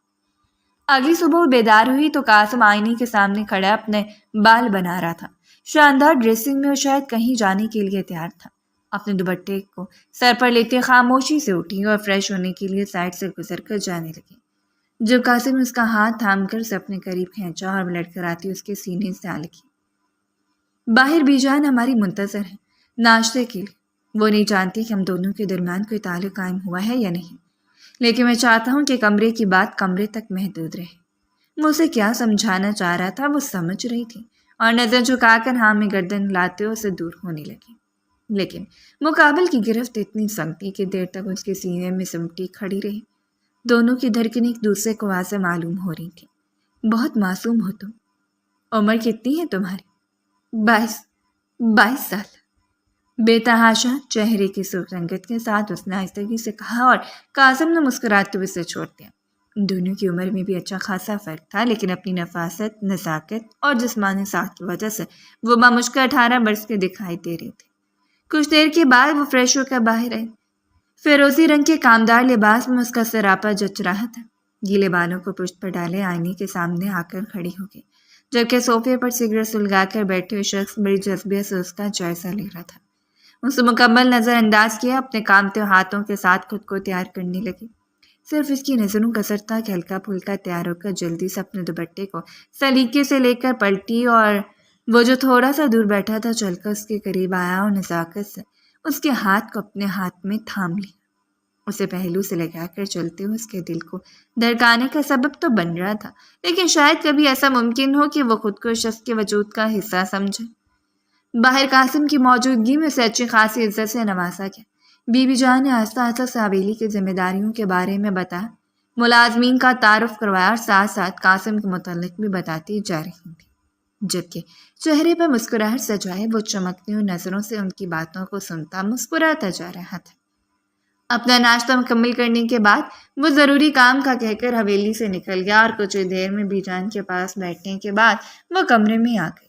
اگلی صبح وہ بیدار ہوئی تو قاسم آئینے کے سامنے کھڑا اپنے بال بنا رہا تھا۔ شاندار ڈریسنگ میں وہ شاید کہیں جانے کے لیے تیار تھا۔ اپنے دوپٹے کو سر پر لیتے خاموشی سے اٹھی اور فریش ہونے کے لیے سائڈ سے گزر کر جانے لگی۔ جب قاسم نے اس کا ہاتھ تھام کر اسے اپنے قریب کھینچا اور لڑکھڑاتی اس کے سینے سے آ لگی۔ باہر بی جان ہماری منتظر ہے ناشتے کے لیے۔ وہ نہیں جانتی کہ ہم دونوں کے درمیان کوئی تعلق قائم ہوا ہے یا نہیں، لیکن میں چاہتا ہوں کہ کمرے کی بات کمرے تک محدود رہے۔ وہ اسے کیا سمجھانا چاہ رہا تھا وہ سمجھ رہی تھی، اور نظر جھکا کر ہاں میں گردن لاتے ہوئے اسے دور ہونے لگی، لیکن مقابل کی گرفت اتنی سخت تھی کہ دیر تک اس کے سینے میں سمٹی کھڑی رہی۔ دونوں کی دھڑکنیں ایک دوسرے کو واضح معلوم ہو رہی تھیں۔ بہت معصوم ہو تم۔ عمر کتنی ہے تمہاری؟ 22 سال۔ بے تحاشا چہرے کی سرخ رنگت کے ساتھ اس نے آہستگی سے کہا، اور قاسم نے مسکراتے ہوئے اسے چھوڑ دیا۔ دونوں کی عمر میں بھی اچھا خاصا فرق تھا، لیکن اپنی نفاست، نزاکت اور جسمانی ساخت کی وجہ سے وہ بمشکل 18 برس کے دکھائی دے رہے تھے۔ کچھ دیر کے بعد وہ فریش ہو کر باہر آئی۔ فیروزی رنگ کے کامدار لباس میں اس کا سراپا جچ رہا تھا۔ گیلے بالوں کو پشت پر ڈالے آئینے کے سامنے آ کر کھڑی ہو گئی، جبکہ صوفے پر سگریٹ سلگا کر بیٹھے ہوئے شخص بڑی جذبے سے اس کا جائزہ لے رہا تھا۔ اسے مکمل نظر انداز کیا، اپنے کامتے ہاتھوں کے ساتھ خود کو تیار کرنے لگی۔ صرف اس کی نظروں کا اثر تھا کہ ہلکا پھلکا تیار ہو کر جلدی سے اپنے دوپٹے کو سلیقے سے لے کر پلٹی، اور وہ جو تھوڑا سا دور بیٹھا تھا چل کر اس کے قریب آیا اور نزاکت سے اس کے ہاتھ کو اپنے ہاتھ میں تھام لیا۔ اسے پہلو سے لگا کر چلتے ہوئے اس کے دل کو دھڑکانے کا سبب تو بن رہا تھا، لیکن شاید کبھی ایسا ممکن ہو کہ وہ خود کو شخص کے وجود کا حصہ سمجھے۔ باہر قاسم کی موجودگی میں اسے اچھی خاصی عزت سے نوازا گیا۔ بی بی جان نے آہستہ آہستہ سے حویلی کی ذمہ داریوں کے بارے میں بتایا، ملازمین کا تعارف کروایا، اور ساتھ ساتھ قاسم کے متعلق بھی بتاتی جا رہی تھی، جبکہ چہرے پر مسکراہٹ سجائے وہ چمکتی ہوئی نظروں سے ان کی باتوں کو سنتا مسکراتا جا رہا تھا۔ اپنا ناشتہ مکمل کرنے کے بعد وہ ضروری کام کا کہہ کر حویلی سے نکل گیا، اور کچھ دیر میں بی جان کے پاس بیٹھنے کے بعد وہ کمرے میں آ گئی۔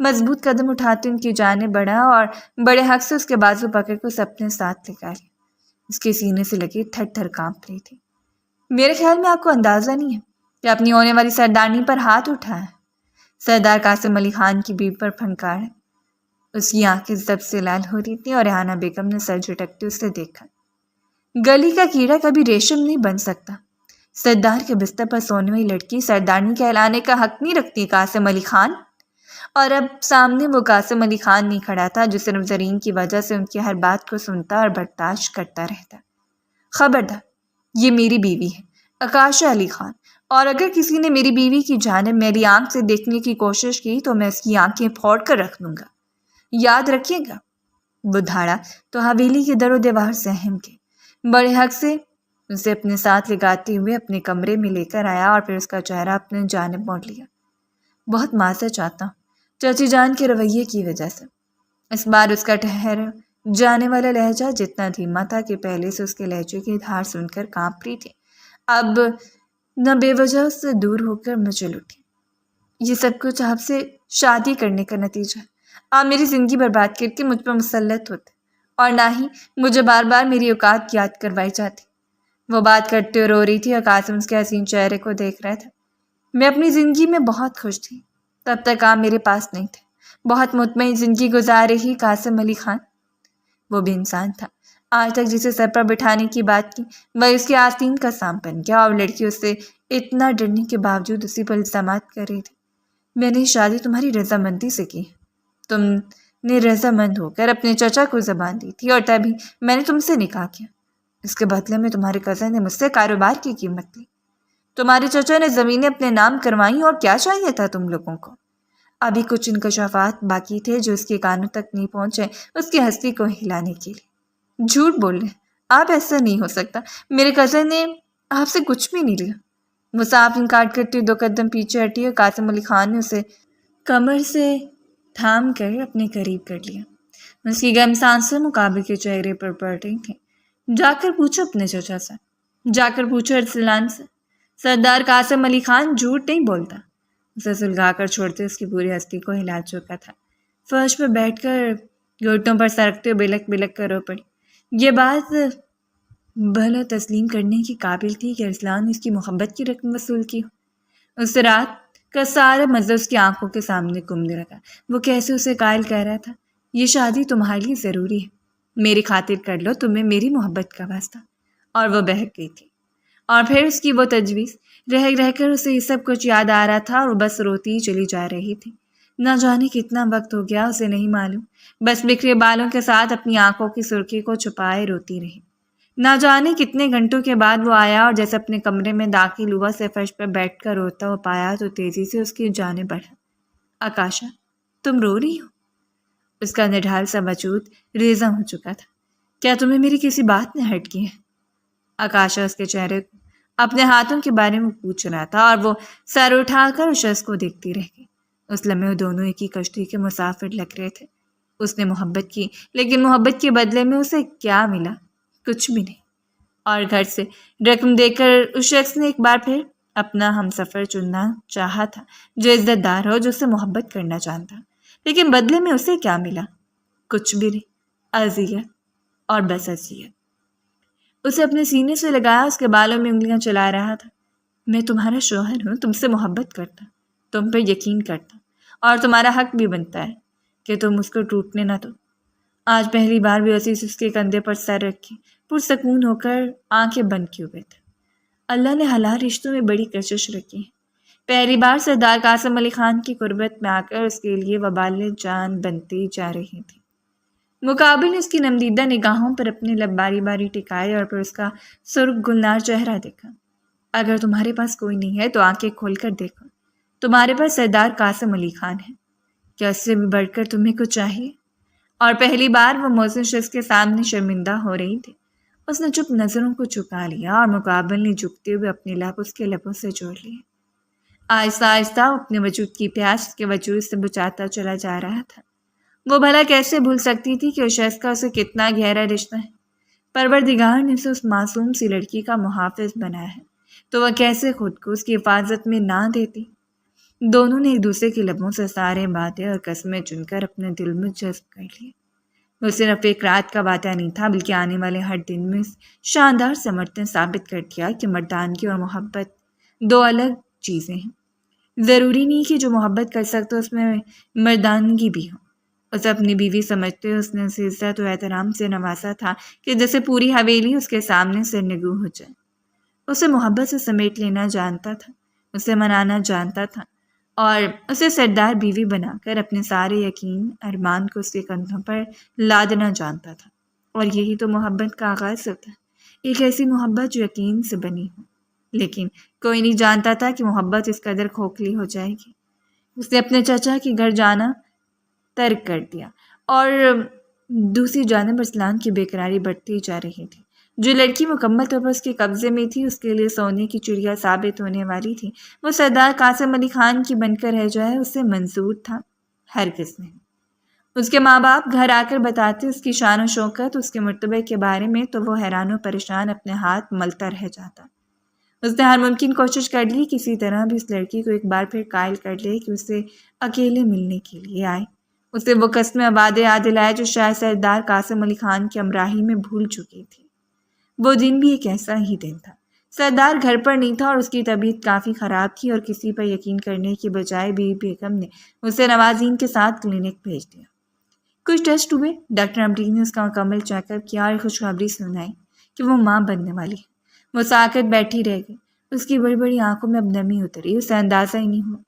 مضبوط قدم اٹھاتے ان کی جانب بڑھا اور بڑے حق سے اس کے بازو پکڑ کر اسے اپنے ساتھ لگا لیا۔ اس کے سینے سے لگے تھر تھر کانپ رہی تھی۔ میرے خیال میں آپ کو اندازہ نہیں ہے کہ اپنی ہونے والی سردارنی پر ہاتھ اٹھایا ہے۔ سردار قاسم علی خان کی بیوی پر پھنکار ہے۔ اس کی آنکھیں ضب سے لال ہو رہی تھیں اور ریحانہ بیگم نے سر جھٹکتے اسے دیکھا۔ گلی کا کیڑا کبھی ریشم نہیں بن سکتا۔ سردار کے بستر پر سونے والی لڑکی سردارنی کہلانے کا حق نہیں رکھتی قاسم علی خان۔ اور اب سامنے وہ قاسم علی خان نہیں کھڑا تھا جو صرف زرین کی وجہ سے ان کی ہر بات کو سنتا اور برداشت کرتا رہتا۔ خبردار، یہ میری بیوی ہے، آکاشا علی خان، اور اگر کسی نے میری بیوی کی جانب میری آنکھ سے دیکھنے کی کوشش کی تو میں اس کی آنکھیں پھوڑ کر رکھ دوں گا، یاد رکھیے گا۔ وہ دھاڑا تو حویلی کے در و دیوار سے اہم کے بڑے حق سے اسے اپنے ساتھ لگاتے ہوئے اپنے کمرے میں لے کر آیا اور پھر اس کا چہرہ اپنے جانب موڑ لیا۔ بہت معذرت چاہتا ہوں چاچی جان کے رویے کی وجہ سے۔ اس بار اس کا ٹھہر جانے والا لہجہ جتنا دھیما تھا کہ پہلے سے اس کے لہجے کی دھار سن کر کانپ رہی تھی، اب نہ بے وجہ اس سے دور ہو کر مچل اٹھی۔ یہ سب کچھ آپ سے شادی کرنے کا نتیجہ ہے۔ آپ میری زندگی برباد کر کے مجھ پر مسلط ہوتے اور نہ ہی مجھے بار بار میری اوقات یاد کروائی جاتی۔ وہ بات کرتے ہوئے رو رہی تھی اور قاسم اس کے حسین چہرے کو دیکھ رہا تھا۔ میں اپنی زندگی میں بہت خوش تھی، تب تک آپ میرے پاس نہیں تھے۔ بہت مطمئن زندگی گزار رہی قاسم علی خان۔ وہ بھی انسان تھا، آج تک جسے سر پر بٹھانے کی بات کی وہ اس کے آستین کا سام بن گیا اور لڑکی اس سے اتنا ڈرنے کے باوجود اسی پر الزامات کر رہی تھی۔ میں نے شادی تمہاری رضامندی سے کی، تم نے رضامند ہو کر اپنے چچا کو زبان دی تھی اور تبھی میں نے تم سے نکاح کیا۔ اس کے بدلے میں تمہارے کزن نے مجھ سے کاروبار کی قیمت لی، تمہارے چچا نے زمینیں اپنے نام کروائیں اور کیا چاہیے تھا تم لوگوں کو؟ ابھی کچھ انکشافات باقی تھے جو اس کے کانوں تک نہیں پہنچے اس کی ہستی کو ہلانے کے لیے۔ جھوٹ بول رہے، آپ ایسا نہیں ہو سکتا، میرے کزن نے آپ سے کچھ بھی نہیں لیا۔ وہ صاف انکار کرتے 2 قدم پیچھے ہٹی اور قاسم علی خان نے اسے کمر سے تھام کر اپنے قریب کر لیا۔ اس کی گرم سانسیں مقابل کے چہرے پر پڑ رہی تھیں۔ جا کر پوچھو اپنے چچا سے، جا کر پوچھو ارسلان سے، سردار قاسم علی خان جھوٹ نہیں بولتا۔ اسے سلگا کر چھوڑتے اس کی پوری ہستی کو ہلا چکا تھا۔ فرش پہ بیٹھ کر گھٹنوں پر سرکتے ہوئے بلک بلک کر رو پڑی۔ یہ بات بھلا تسلیم کرنے کی قابل تھی کہ ارسلان نے اس کی محبت کی رقم وصول کی ہو۔ اس رات کا سارا مزہ اس کی آنکھوں کے سامنے گھومنے لگا۔ وہ کیسے اسے قائل کہہ رہا تھا، یہ شادی تمہارے لیے ضروری ہے، میری خاطر کر لو، تمہیں میری محبت کا واسطہ۔ اور وہ بہک گئی تھی۔ اور پھر اس کی وہ تجویز، رہ رہ کر اسے یہ سب کچھ یاد آ رہا تھا اور وہ بس روتی ہی چلی جا رہی تھی۔ نہ جانے کتنا وقت ہو گیا اسے نہیں معلوم، بس بکھرے بالوں کے ساتھ اپنی آنکھوں کی سرخی کو چھپائے روتی رہی۔ نہ جانے کتنے گھنٹوں کے بعد وہ آیا اور جیسے اپنے کمرے میں داخل ہوا سے فرش پر بیٹھ کر روتا ہوا پایا تو تیزی سے اس کی جانب بڑھا۔ آکاشا، تم رو رہی ہو؟ اس کا نڈھال سا وجود ریزہ ہو چکا تھا۔ کیا تمہیں میری کسی بات نے ہرٹ کی ہے؟ آکاشا اس کے چہرے کو اپنے ہاتھوں کے بارے میں پوچھ رہا تھا اور وہ سر اٹھا کر اس شخص کو دیکھتی رہ گئی۔ اس لمحے وہ دونوں ایک ہی کشتی کے مسافر لگ رہے تھے۔ اس نے محبت کی، لیکن محبت کے بدلے میں اسے کیا ملا؟ کچھ بھی نہیں۔ اور گھر سے رقم دے کر اس شخص نے ایک بار پھر اپنا ہم سفر چننا چاہا تھا جو عزت دار ہو، جو اسے محبت کرنا چاہتا، لیکن بدلے میں اسے کیا ملا؟ کچھ بھی نہیں، اذیت اور بس اذیت۔ اسے اپنے سینے سے لگایا، اس کے بالوں میں انگلیاں چلا رہا تھا۔ میں تمہارا شوہر ہوں، تم سے محبت کرتا، تم پر یقین کرتا، اور تمہارا حق بھی بنتا ہے کہ تم اس کو ٹوٹنے نہ دو۔ آج پہلی بار بھی عزیز اس کے کندھے پر سر رکھے پرسکون ہو کر آنکھیں بند کیے ہوئے تھے۔ اللہ نے حلال رشتوں میں بڑی کشش رکھی ہے۔ پہلی بار سردار قاسم علی خان کی قربت میں آ کر اس کے لیے وبال جان بنتی جا رہی تھی۔ مقابل نے اس کی نمدیدہ نگاہوں پر اپنے لب باری باری ٹکائے اور پھر اس کا سرخ گلنار چہرہ دیکھا۔ اگر تمہارے پاس کوئی نہیں ہے تو آنکھیں کھول کر دیکھو، تمہارے پاس سردار قاسم علی خان ہے، کیا اس سے بھی بڑھ کر تمہیں کچھ چاہیے؟ اور پہلی بار وہ محسن شخص کے سامنے شرمندہ ہو رہی تھی۔ اس نے چپ نظروں کو چکا لیا اور مقابل نے جھکتے ہوئے اپنے لب اس کے لبوں سے جوڑ لیے۔ آہستہ آہستہ اپنے وجود کی پیاس کے وجود سے بچاتا چلا جا رہا تھا۔ وہ بھلا کیسے بھول سکتی تھی کہ اس شخص کا اسے کتنا گہرا رشتہ ہے؟ پروردگار نے اسے اس معصوم سی لڑکی کا محافظ بنایا ہے، تو وہ کیسے خود کو اس کی حفاظت میں نہ دیتی؟ دونوں نے ایک دوسرے کے لبوں سے سارے باتیں اور قسمیں چن کر اپنے دل میں جذب کر لی۔ وہ صرف ایک رات کا واقعہ نہیں تھا، بلکہ آنے والے ہر دن میں شاندار ثمرتیں ثابت کر دیا کہ مردانگی اور محبت دو الگ چیزیں ہیں۔ ضروری نہیں کہ جو محبت کر سکتے اس میں مردانگی بھی ہو۔ اسے اپنی بیوی سمجھتے اس نے اسے عزت و احترام سے نوازا تھا کہ جیسے پوری حویلی اس کے سامنے سرنگو ہو جائے۔ اسے محبت سے سمیٹ لینا جانتا تھا، اسے منانا جانتا تھا، اور اسے سردار بیوی بنا کر اپنے سارے یقین ارمان کو اس کے کندھوں پر لادنا جانتا تھا۔ اور یہی تو محبت کا آغاز ہوتا ہے، ایک ایسی محبت جو یقین سے بنی ہو۔ لیکن کوئی نہیں جانتا تھا کہ محبت اس قدر کھوکھلی ہو جائے گی۔ اس نے اپنے چچا کے گھر جانا ترک کر دیا، اور دوسری جانب ارسلان کی بےقراری بڑھتی جا رہی تھی۔ جو لڑکی مکمل طور پر اس کے قبضے میں تھی، اس کے لیے سونے کی چڑیا ثابت ہونے والی تھی، وہ سردار قاسم علی خان کی بن کر رہ جائے اسے منظور تھا؟ ہرگز نہیں۔ اس کے ماں باپ گھر آ کر بتاتے اس کی شان و شوکت، اس کے مرتبے کے بارے میں، تو وہ حیران و پریشان اپنے ہاتھ ملتا رہ جاتا۔ اس نے ہر ممکن کوشش کر لی کسی طرح بھی اس لڑکی کو ایک بار پھر قائل کر لے کہ اسے اکیلے ملنے کے لیے آئے، اسے وہ قسمیں آباد یاد دلائے جو شاید سردار قاسم علی خان کی ہمراہی میں بھول چکی تھی۔ وہ دن بھی ایک ایسا ہی دن تھا۔ سردار گھر پر نہیں تھا اور اس کی طبیعت کافی خراب تھی، اور کسی پر یقین کرنے کی بجائے بی بیگم نے اسے نوازین کے ساتھ کلینک بھیج دیا۔ کچھ ٹیسٹ ہوئے، ڈاکٹر امریک نے اس کا مکمل چیک اپ کیا اور خوشخبری سنائی کہ وہ ماں بننے والی ہے۔ وہ ساکت بیٹھی رہ گئی، اس کی بڑی بڑی آنکھوں میں اب نمی اتری، اسے اندازہ ہی نہیں ہوا۔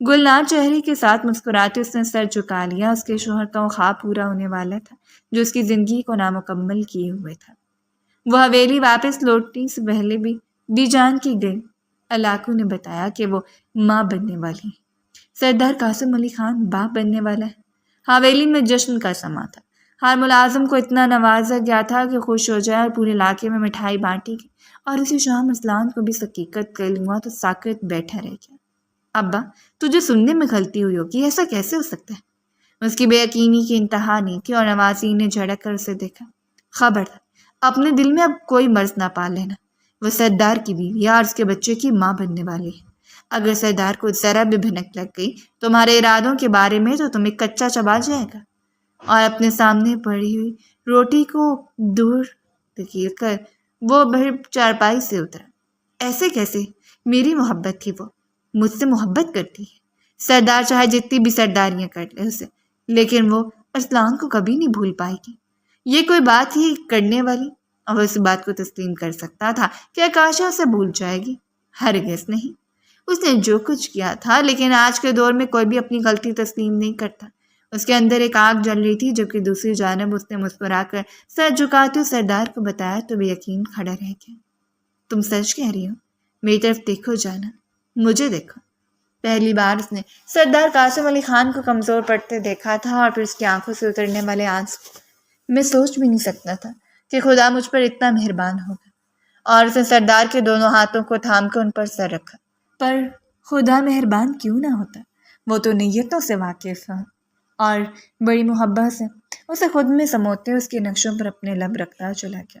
گلنار چہرے کے ساتھ مسکراتے اس نے سر جھکا لیا۔ اس کے شوہر کا وہ خواب پورا ہونے والا تھا جو اس کی زندگی کو نامکمل کیے ہوئے تھا۔ وہ حویلی واپس لوٹنے سے پہلے بھی جان کی گئی علاقوں نے بتایا کہ وہ ماں بننے والی ہے۔ سردار قاسم علی خان باپ بننے والا ہے۔ حویلی میں جشن کا سما تھا۔ ہر ملازم کو اتنا نوازا گیا تھا کہ خوش ہو جائے، اور پورے علاقے میں مٹھائی بانٹی گئی، اور اسی شام ارسلان کو بھی حقیقت کر لوں تو ساکت بیٹھا رہ گیا۔ ابا، تجھے سننے میں غلطی ہوئی ہوگی، ایسا کیسے ہو سکتا ہے؟ اس کی بے یقینی کی انتہا نہیں تھی، اور نوازین نے جھڑک کر اسے دیکھا۔ خبردار، اپنے دل میں اب کوئی مرض نہ پال لینا۔ وہ سردار کی بیوی اور اس کے بچے کی ماں بننے والی ہے۔ اگر سردار کو ذرا بھی بھنک لگ گئی تمہارے ارادوں کے بارے میں تو تمہیں کچا چبا جائے گا۔ اور اپنے سامنے پڑی ہوئی روٹی کو دور دھکیل کر وہ بھر چارپائی سے اترا۔ ایسے کیسے؟ میری محبت تھی، وہ مجھ سے محبت کرتی ہے۔ سردار چاہے جتنی بھی سرداریاں کر لے اسے، لیکن وہ ارسلان کو کبھی نہیں بھول پائے گی۔ یہ کوئی بات ہی کرنے والی؟ اور وہ اس بات کو تسلیم کر سکتا تھا کہ آکاشا اسے بھول جائے گی؟ ہرگز نہیں۔ اس نے جو کچھ کیا تھا، لیکن آج کے دور میں کوئی بھی اپنی غلطی تسلیم نہیں کرتا۔ اس کے اندر ایک آگ جل رہی تھی، جبکہ دوسری جانب اس نے مسکرا کر سر جھکاتے سردار کو بتایا تو بے یقین کھڑا رہ گیا۔ تم سچ کہہ رہی ہو؟ میری طرف دیکھو جانا، مجھے دیکھو۔ پہلی بار اس نے سردار قاسم علی خان کو کمزور پڑتے دیکھا تھا، اور پھر اس کی آنکھوں سے اترنے والے آنسو۔ میں سوچ بھی نہیں سکتا تھا کہ خدا مجھ پر اتنا مہربان ہوگا۔ اور اس نے سردار کے دونوں ہاتھوں کو تھام کر ان پر سر رکھا۔ پر خدا مہربان کیوں نہ ہوتا؟ وہ تو نیتوں سے واقف ہے، اور بڑی محبت سے اسے خود میں سموتے اس کے نقشوں پر اپنے لب رکھتا چلا گیا۔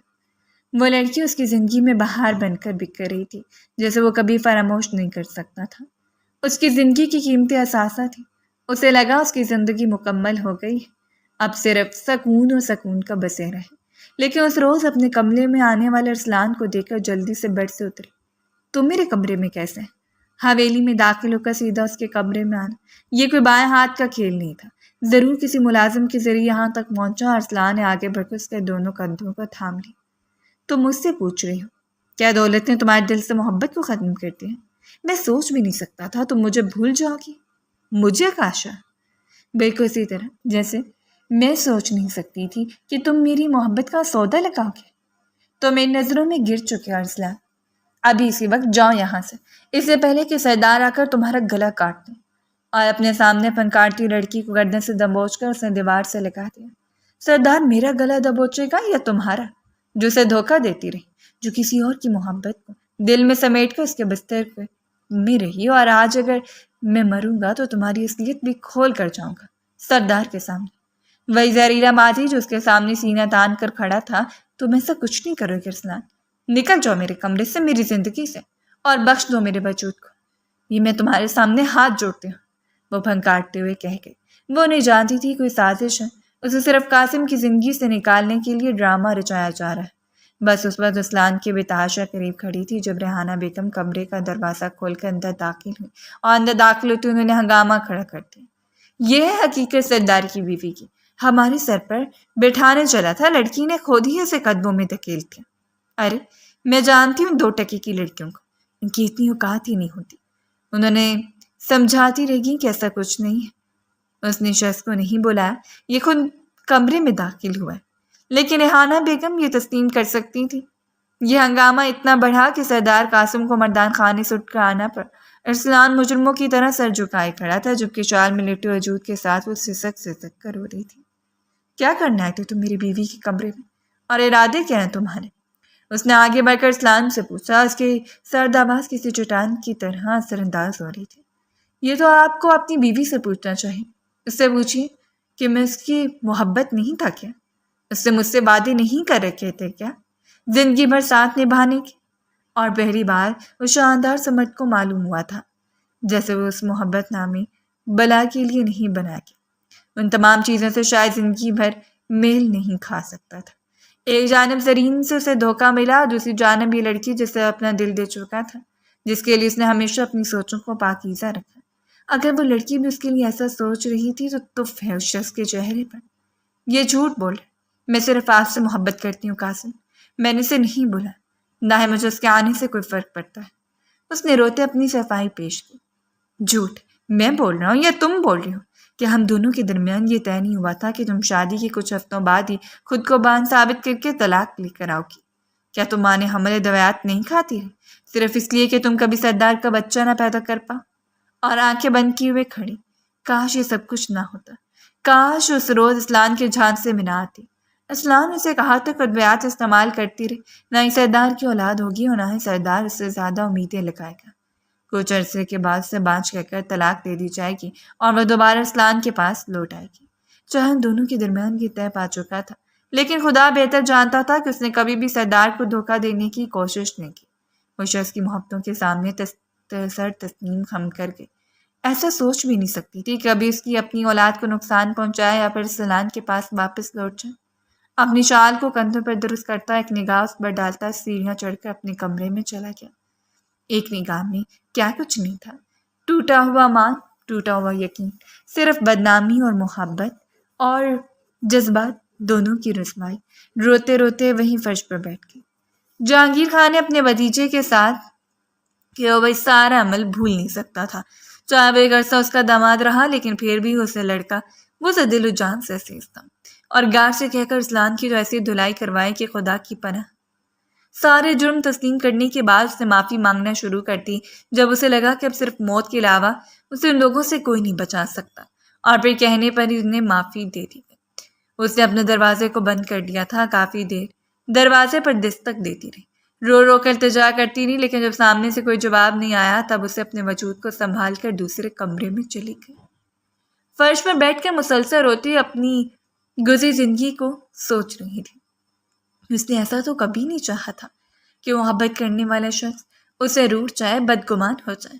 وہ لڑکی اس کی زندگی میں بہار بن کر بکھر رہی تھی، جیسے وہ کبھی فراموش نہیں کر سکتا تھا۔ اس کی زندگی کی قیمتی اثاثہ تھی۔ اسے لگا اس کی زندگی مکمل ہو گئی، اب صرف سکون اور سکون کا بسیرا ہے۔ لیکن اس روز اپنے کمرے میں آنے والے ارسلان کو دیکھ کر جلدی سے بیڈ سے اتری۔ تم میرے کمرے میں کیسے؟ حویلی میں داخل ہو کر سیدھا اس کے کمرے میں آنا یہ کوئی بائیں ہاتھ کا کھیل نہیں تھا۔ ضرور کسی ملازم کے ذریعے یہاں تک پہنچا۔ ارسلان نے آگے بڑھ کر اس کے دونوں کندھوں کو تھام لی۔ تم مجھ سے پوچھ رہی ہو کیا دولت نے تمہارے دل سے محبت کو ختم کر دیا؟ میں سوچ بھی نہیں سکتا تھا تم مجھے بھول جاؤ گی۔ مجھے آکاشا؟ بالکل اسی طرح جیسے میں سوچ نہیں سکتی تھی کہ تم میری محبت کا سودا لگاؤ گے۔ تو میری نظروں میں گر چکے ارسلان۔ ابھی اسی وقت جاؤ یہاں سے، اس سے پہلے کہ سردار آ کر تمہارا گلا کاٹ دیں۔ اور اپنے سامنے پنکارتی لڑکی کو گردن سے دبوچ کر اس نے دیوار سے لگا دیا۔ سردار میرا گلا دبوچے گا یا تمہارا، جو اسے دھوکہ دیتی رہی، جو کسی اور کی محبت کو دل میں سمیٹ کر اس کے بستر میں رہی، اور آج اگر میں مروں گا تو تمہاری اصلیت بھی کھول کر جاؤں گا سردار کے سامنے۔ وہی زہریلا ماضی جو اس کے سامنے سینہ تان کر کھڑا تھا۔ تم ایسا کچھ نہیں کرو گے ارسلان۔ نکل جاؤ میرے کمرے سے، میری زندگی سے، اور بخش دو میرے وجود کو۔ یہ میں تمہارے سامنے ہاتھ جوڑتی ہوں، وہ پھنکارتے ہوئے کہہ گئی۔ وہ نہیں جانتی تھی کوئی سازش ہے، اسے صرف قاسم کی زندگی سے نکالنے کے لیے ڈرامہ رچایا جا رہا ہے۔ بس اس وقت اسلان کے بتحاشا قریب کھڑی تھی جب ریحانہ بیگم کمرے کا دروازہ کھول کر اندر داخل ہوئی، اور اندر داخل ہوتے انہوں نے ہنگامہ کھڑا کر دیا۔ یہ ہے حقیقت سردار کی بیوی کی، ہمارے سر پر بٹھانے چلا تھا، لڑکی نے خود ہی اسے قدموں میں دھکیل دیا۔ ارے میں جانتی ہوں 2 ٹکے کی لڑکیوں کو، ان کی اتنی اوقات ہی نہیں ہوتی۔ انہوں نے سمجھاتی رہ گئی کہ ایسا کچھ نہیں ہے، اس نے شخص کو نہیں بلایا، یہ خود کمرے میں داخل ہوا ہے۔ لیکن ریحانہ بیگم یہ تسلیم کر سکتی تھی۔ یہ ہنگامہ اتنا بڑھا کہ سردار قاسم کو مردان خانے سے اٹھ کر آنا پڑا۔ ارسلان مجرموں کی طرح سر جھکائے کھڑا تھا، جبکہ شال میں لپٹے وجود کے ساتھ وہ سسک سسک کر رو رہی تھی۔ کیا کرنا ہے تم میری بیوی کے کمرے میں، اور ارادے کیا ہیں تمہارے؟ اس نے آگے بڑھ کر اسلام سے پوچھا۔ اس کی سرد آواز کسی چٹان کی طرح اثر انداز ہو رہی تھی۔ یہ تو آپ کو اپنی بیوی سے پوچھنا چاہیے، اس سے پوچھیے کہ میں اس کی محبت نہیں تھا کیا؟ اس سے مجھ سے وعدے نہیں کر رکھے تھے کیا زندگی بھر ساتھ نبھانے کے؟ اور پہلی بار اس شاندار سمٹ کو معلوم ہوا تھا جیسے وہ اس محبت نامی بلا کے لیے نہیں بنا کے ان تمام چیزوں سے شاید زندگی بھر میل نہیں کھا سکتا تھا۔ ایک جانب زرین سے اسے دھوکہ ملا، دوسری جانب یہ لڑکی جسے اپنا دل دے چکا تھا، جس کے لیے اس نے ہمیشہ اپنی سوچوں کو پاکیزہ رکھا۔ اگر وہ لڑکی بھی اس کے لیے ایسا سوچ رہی تھی تو تف ہے اس شخص کے چہرے پر۔ یہ جھوٹ بول رہے، میں صرف آپ سے محبت کرتی ہوں قاسم، میں نے اسے نہیں بولا، نہ ہی مجھے اس کے آنے سے کوئی فرق پڑتا ہے۔ اس نے روتے اپنی صفائی پیش کی۔ جھوٹ میں بول رہا ہوں یا تم بول رہی ہو کہ ہم دونوں کے درمیان یہ طے نہیں ہوا تھا کہ تم شادی کے کچھ ہفتوں بعد ہی خود کو بان ثابت کر کے طلاق لے کر آؤ گی؟ کیا تم ماں نے حملے دوایات نہیں کھاتی رہی صرف اس لیے کہ تم کبھی سردار کا بچہ نہ پیدا کر پا؟ اور آنکھیں بند کیے ہوئے کھڑی۔ کاش یہ سب کچھ نہ ہوتا، کاش اس روز اسلان کے جھانسے میں نہ آتی۔ اسلان اسے کہا تک ادویات استعمال کرتی رہی، نہ ہی سردار کی اولاد ہوگی اور نہ ہی سردار اس سے زیادہ امیدیں لگائے گا۔ کچھ عرصے کے بعد سے بانچ کہہ کر طلاق دے دی جائے گی اور وہ دوبارہ اسلان کے پاس لوٹ آئے گی۔ چاہے ان دونوں کے درمیان یہ طے پا چکا تھا، لیکن خدا بہتر جانتا تھا کہ اس نے کبھی بھی سردار کو دھوکہ دینے کی کوشش نہیں کی۔ وہ شخص کی محبتوں کے سامنے سر تسلیم خم کر گئی۔ ایسا سوچ بھی نہیں سکتی تھی کہ کبھی اس کی اپنی اولاد کو نقصان پہنچائے یا پھر اسلان کے پاس واپس لوٹ جائے۔ اپنی شال کو کندھوں پر درست کرتا ایک نگاہ اس پر ڈالتا سیڑھیاں چڑھ کر اپنے کمرے میں چلا گیا۔ ایک نگاہ میں کیا کچھ نہیں تھا، ٹوٹا ہوا مان، ٹوٹا ہوا یقین، صرف بدنامی اور محبت اور جذبات دونوں کی رسوائی۔ روتے روتے وہیں فرش پر بیٹھ گئی۔ جہانگیر خان نے اپنے بھتیجے کے ساتھ کہ وہ سارا عمل بھول نہیں سکتا تھا، چاہے وہ ایک عرصہ اس کا داماد رہا، لیکن پھر بھی اسے لڑکا وہ اسے دل و جان سے عزیز تھا۔ اور گار سے کہہ کر اسلان کی جو ایسی دھلائی کروائی کہ خدا کی پناہ۔ سارے جرم تسلیم کرنے کے بعد اس نے معافی مانگنا شروع کر دی جب اسے لگا کہ اب صرف موت کے علاوہ اسے ان لوگوں سے کوئی نہیں بچا سکتا، اور پھر کہنے پر ہی انہیں معافی دے دی۔ اس نے اپنے دروازے کو بند کر دیا تھا، کافی دیر دروازے پر دستک دیتی رہی، رو رو کر التجا کرتی رہی، لیکن جب سامنے سے کوئی جواب نہیں آیا تب اسے اپنے وجود کو سنبھال کر دوسرے کمرے میں چلی گئی۔ فرش پر بیٹھ کر مسلسل روتی اپنی گزری زندگی کو سوچ رہی تھی۔ اس نے ایسا تو کبھی نہیں چاہا تھا کہ محبت کرنے والا شخص اسے روٹھ جائے، بدگمان ہو جائے۔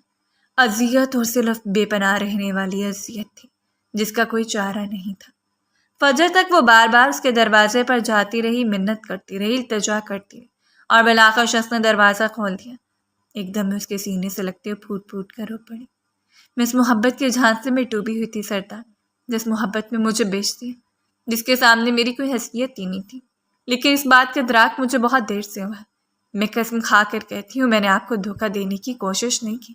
اذیت اور صرف بے پناہ رہنے والی اذیت تھی جس کا کوئی چارہ نہیں تھا۔ فجر تک وہ بار بار اس کے دروازے پر جاتی رہی، منت کرتی رہی، التجا کرتی رہی، اور بالآخر شخص نے دروازہ کھول دیا۔ ایک دم میں اس کے سینے سے لگتے پھوٹ پھوٹ کر رو پڑی۔ میں اس محبت کے جھانسے میں ڈوبی ہوئی تھی سردار، جس محبت میں مجھے بیچ دیا، جس کے سامنے میری کوئی حیثیت ہی نہیں تھی۔ لیکن اس بات کا ادراک مجھے بہت دیر سے ہوا ہے۔ میں قسم کھا کر کہتی ہوں میں نے آپ کو دھوکہ دینے کی کوشش نہیں کی۔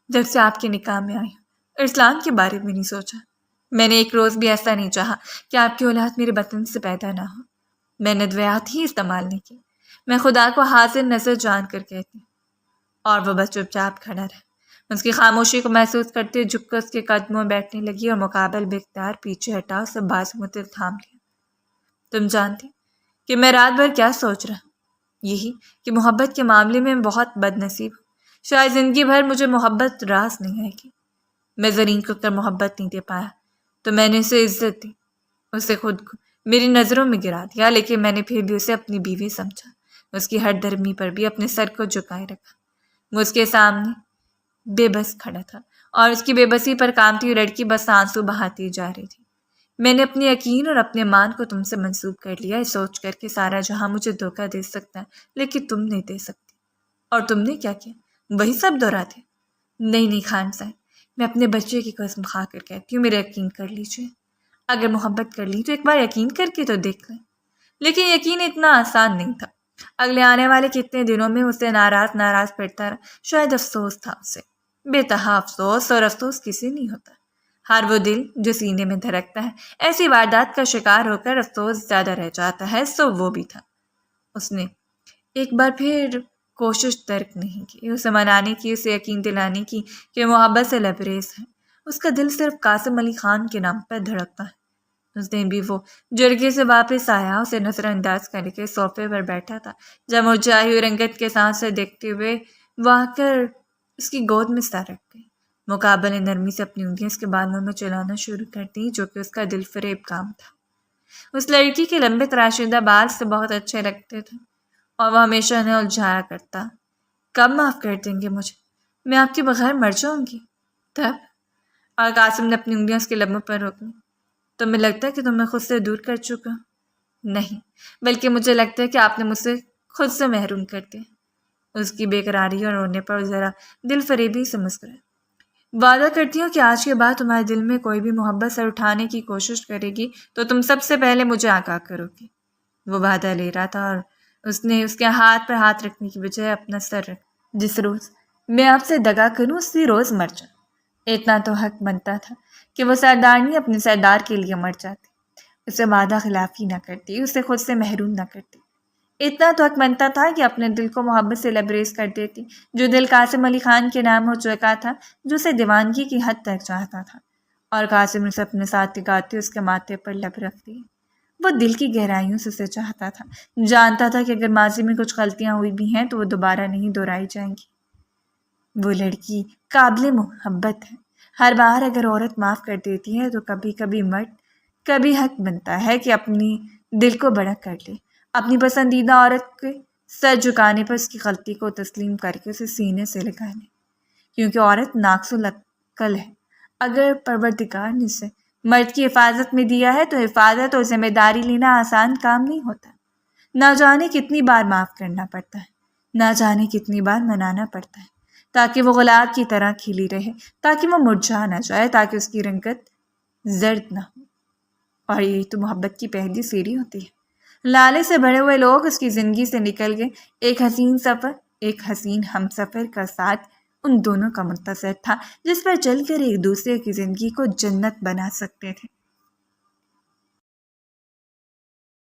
جب سے آپ کے نکاح میں آئی ہوں اسلام کے بارے میں نہیں سوچا۔ میں نے ایک روز بھی ایسا نہیں چاہا کہ آپ کی اولاد میرے بطن سے پیدا نہ ہو۔ میں نے ادویات ہی استعمال نہیں کی۔ میں خدا کو حاضر نظر جان کر کہتی ہوں۔ اور وہ بس چپ چاپ کھڑا رہا۔ اس کی خاموشی کو محسوس کرتے جھک کر اس کے قدموں میں بیٹھنے لگی اور مقابل بے اختیار پیچھے ہٹا اسے بازو میں تھام لیا۔ تم جانتی کہ میں رات بھر کیا سوچ رہا؟ یہی کہ محبت کے معاملے میں بہت بد نصیب ہوں۔ شاید زندگی بھر مجھے محبت راس نہیں آئے گی۔ میں زرین کو اتنا محبت نہیں دے پایا تو میں نے اسے عزت دی، اسے خود کو میری نظروں میں گرا دیا، لیکن میں نے پھر بھی اسے اپنی بیوی سمجھا۔ اس کی ہر دھرمی پر بھی اپنے سر کو جھکائے رکھا۔ وہ اس کے سامنے بے بس کھڑا تھا اور اس کی بے بسی پر کامتی ہوئی لڑکی بس آنسو بہاتی جا رہی تھی۔ میں نے اپنے یقین اور اپنے مان کو تم سے منسوب کر لیا، اس سوچ کر کہ سارا جہاں مجھے دھوکہ دے سکتا ہے لیکن تم نہیں دے سکتی۔ اور تم نے کیا کیا؟ وہی سب دہراتے؟ نہیں خان صاحب، میں اپنے بچے کی قسم کھا کر کہتی ہوں، میرا یقین کر لیجیے۔ اگر محبت کر لی تو ایک بار یقین کر کے تو دیکھ لیں۔ لیکن یقین اتنا آسان نہیں تھا۔ اگلے آنے والے کتنے دنوں میں اسے ناراض پڑتا رہا۔ شاید افسوس تھا اسے، بے تہا افسوس، اور افسوس کسی نہیں ہوتا۔ ہر وہ دل جو سینے میں دھڑکتا ہے ایسی واردات کا شکار ہو کر افسوس زیادہ رہ جاتا ہے، سو وہ بھی تھا۔ اس نے ایک بار پھر کوشش ترک نہیں کی، اسے منانے کی، اسے یقین دلانے کی کہ محبت سے لبریز ہے۔ اس کا دل صرف قاسم علی خان کے نام پر دھڑکتا ہے۔ اس دن بھی وہ جرگے سے واپس آیا، اسے نظر انداز کر کے صوفے پر بیٹھا تھا جب مرجھائی ہوئی رنگت کے ساتھ سے دیکھتے ہوئے وہ آ کر اس کی گود میں سر رکھ گئی۔ مقابل نے نرمی سے اپنی انگلیاں اس کے بالوں میں چلانا شروع کر دی، جو کہ اس کا دل فریب کام تھا۔ اس لڑکی کے لمبے تراشیدہ بال سے بہت اچھے لگتے تھے اور وہ ہمیشہ انہیں الجھایا کرتا۔ کب معاف کر دیں گے مجھے؟ میں آپ کے بغیر مر جاؤں گی تب؟ اور قاسم نے اپنی انگلیاں اس کے لبوں پر روک لی۔ تمہیں لگتا ہے کہ تم میں خود سے دور کر چکا؟ نہیں، بلکہ مجھے لگتا ہے کہ آپ نے مجھ سے خود سے محروم کر دیا۔ اس کی بے قراری اور رونے پر ذرا دل فریبی سے مسکرایا۔ وعدہ کرتی ہوں کہ آج کے بعد تمہارے دل میں کوئی بھی محبت سر اٹھانے کی کوشش کرے گی تو تم سب سے پہلے مجھے آگاہ کرو گی۔ وہ وعدہ لے رہا تھا اور اس نے اس کے ہاتھ پر ہاتھ رکھنے کی بجائے اپنا سر رکھ۔ جس روز میں آپ سے دغا کروں اسی روز مر جاؤں۔ اتنا تو حق بنتا تھا کہ وہ سردارنی اپنے سردار کے لیے مر جاتی، اسے وعدہ خلافی نہ کرتی، اسے خود سے محروم نہ کرتی۔ اتنا تو حق بنتا تھا کہ اپنے دل کو محبت سے لبریز کر دیتی، جو دل قاسم علی خان کے نام ہو چکا تھا، جو اسے دیوانگی کی حد تک چاہتا تھا، اور قاسم اسے اپنے ساتھ ٹکاتے اس کے ماتھے پر لب رکھ دی۔ وہ دل کی گہرائیوں سے اسے چاہتا تھا، جانتا تھا کہ اگر ماضی میں کچھ غلطیاں ہوئی بھی ہیں تو وہ دوبارہ نہیں دہرائی جائیں گی۔ وہ لڑکی قابل محبت ہے۔ ہر بار اگر عورت معاف کر دیتی ہے تو کبھی کبھی مرد کبھی حق بنتا ہے کہ اپنی دل کو بڑا کر لے، اپنی پسندیدہ عورت کے سر جھکانے پر اس کی غلطی کو تسلیم کر کے اسے سینے سے لگا لے، کیونکہ عورت ناقص العقل ہے۔ اگر پروردگار نے اسے مرد کی حفاظت میں دیا ہے تو حفاظت اور ذمہ داری لینا آسان کام نہیں ہوتا۔ نہ جانے کتنی بار معاف کرنا پڑتا ہے، نہ جانے کتنی بار منانا پڑتا ہے، تاکہ وہ گلاب کی طرح کھلی رہے، تاکہ وہ مرجھا نہ جائے، تاکہ اس کی رنگت زرد نہ ہو۔ اور یہی تو محبت کی پہلی سیڑھی ہوتی ہے۔ لالے سے بھرے ہوئے لوگ اس کی زندگی سے نکل گئے۔ ایک حسین سفر، ایک حسین ہم سفر کا ساتھ ان دونوں کا منتصر تھا، جس پر چل کر ایک دوسرے کی زندگی کو جنت بنا سکتے تھے۔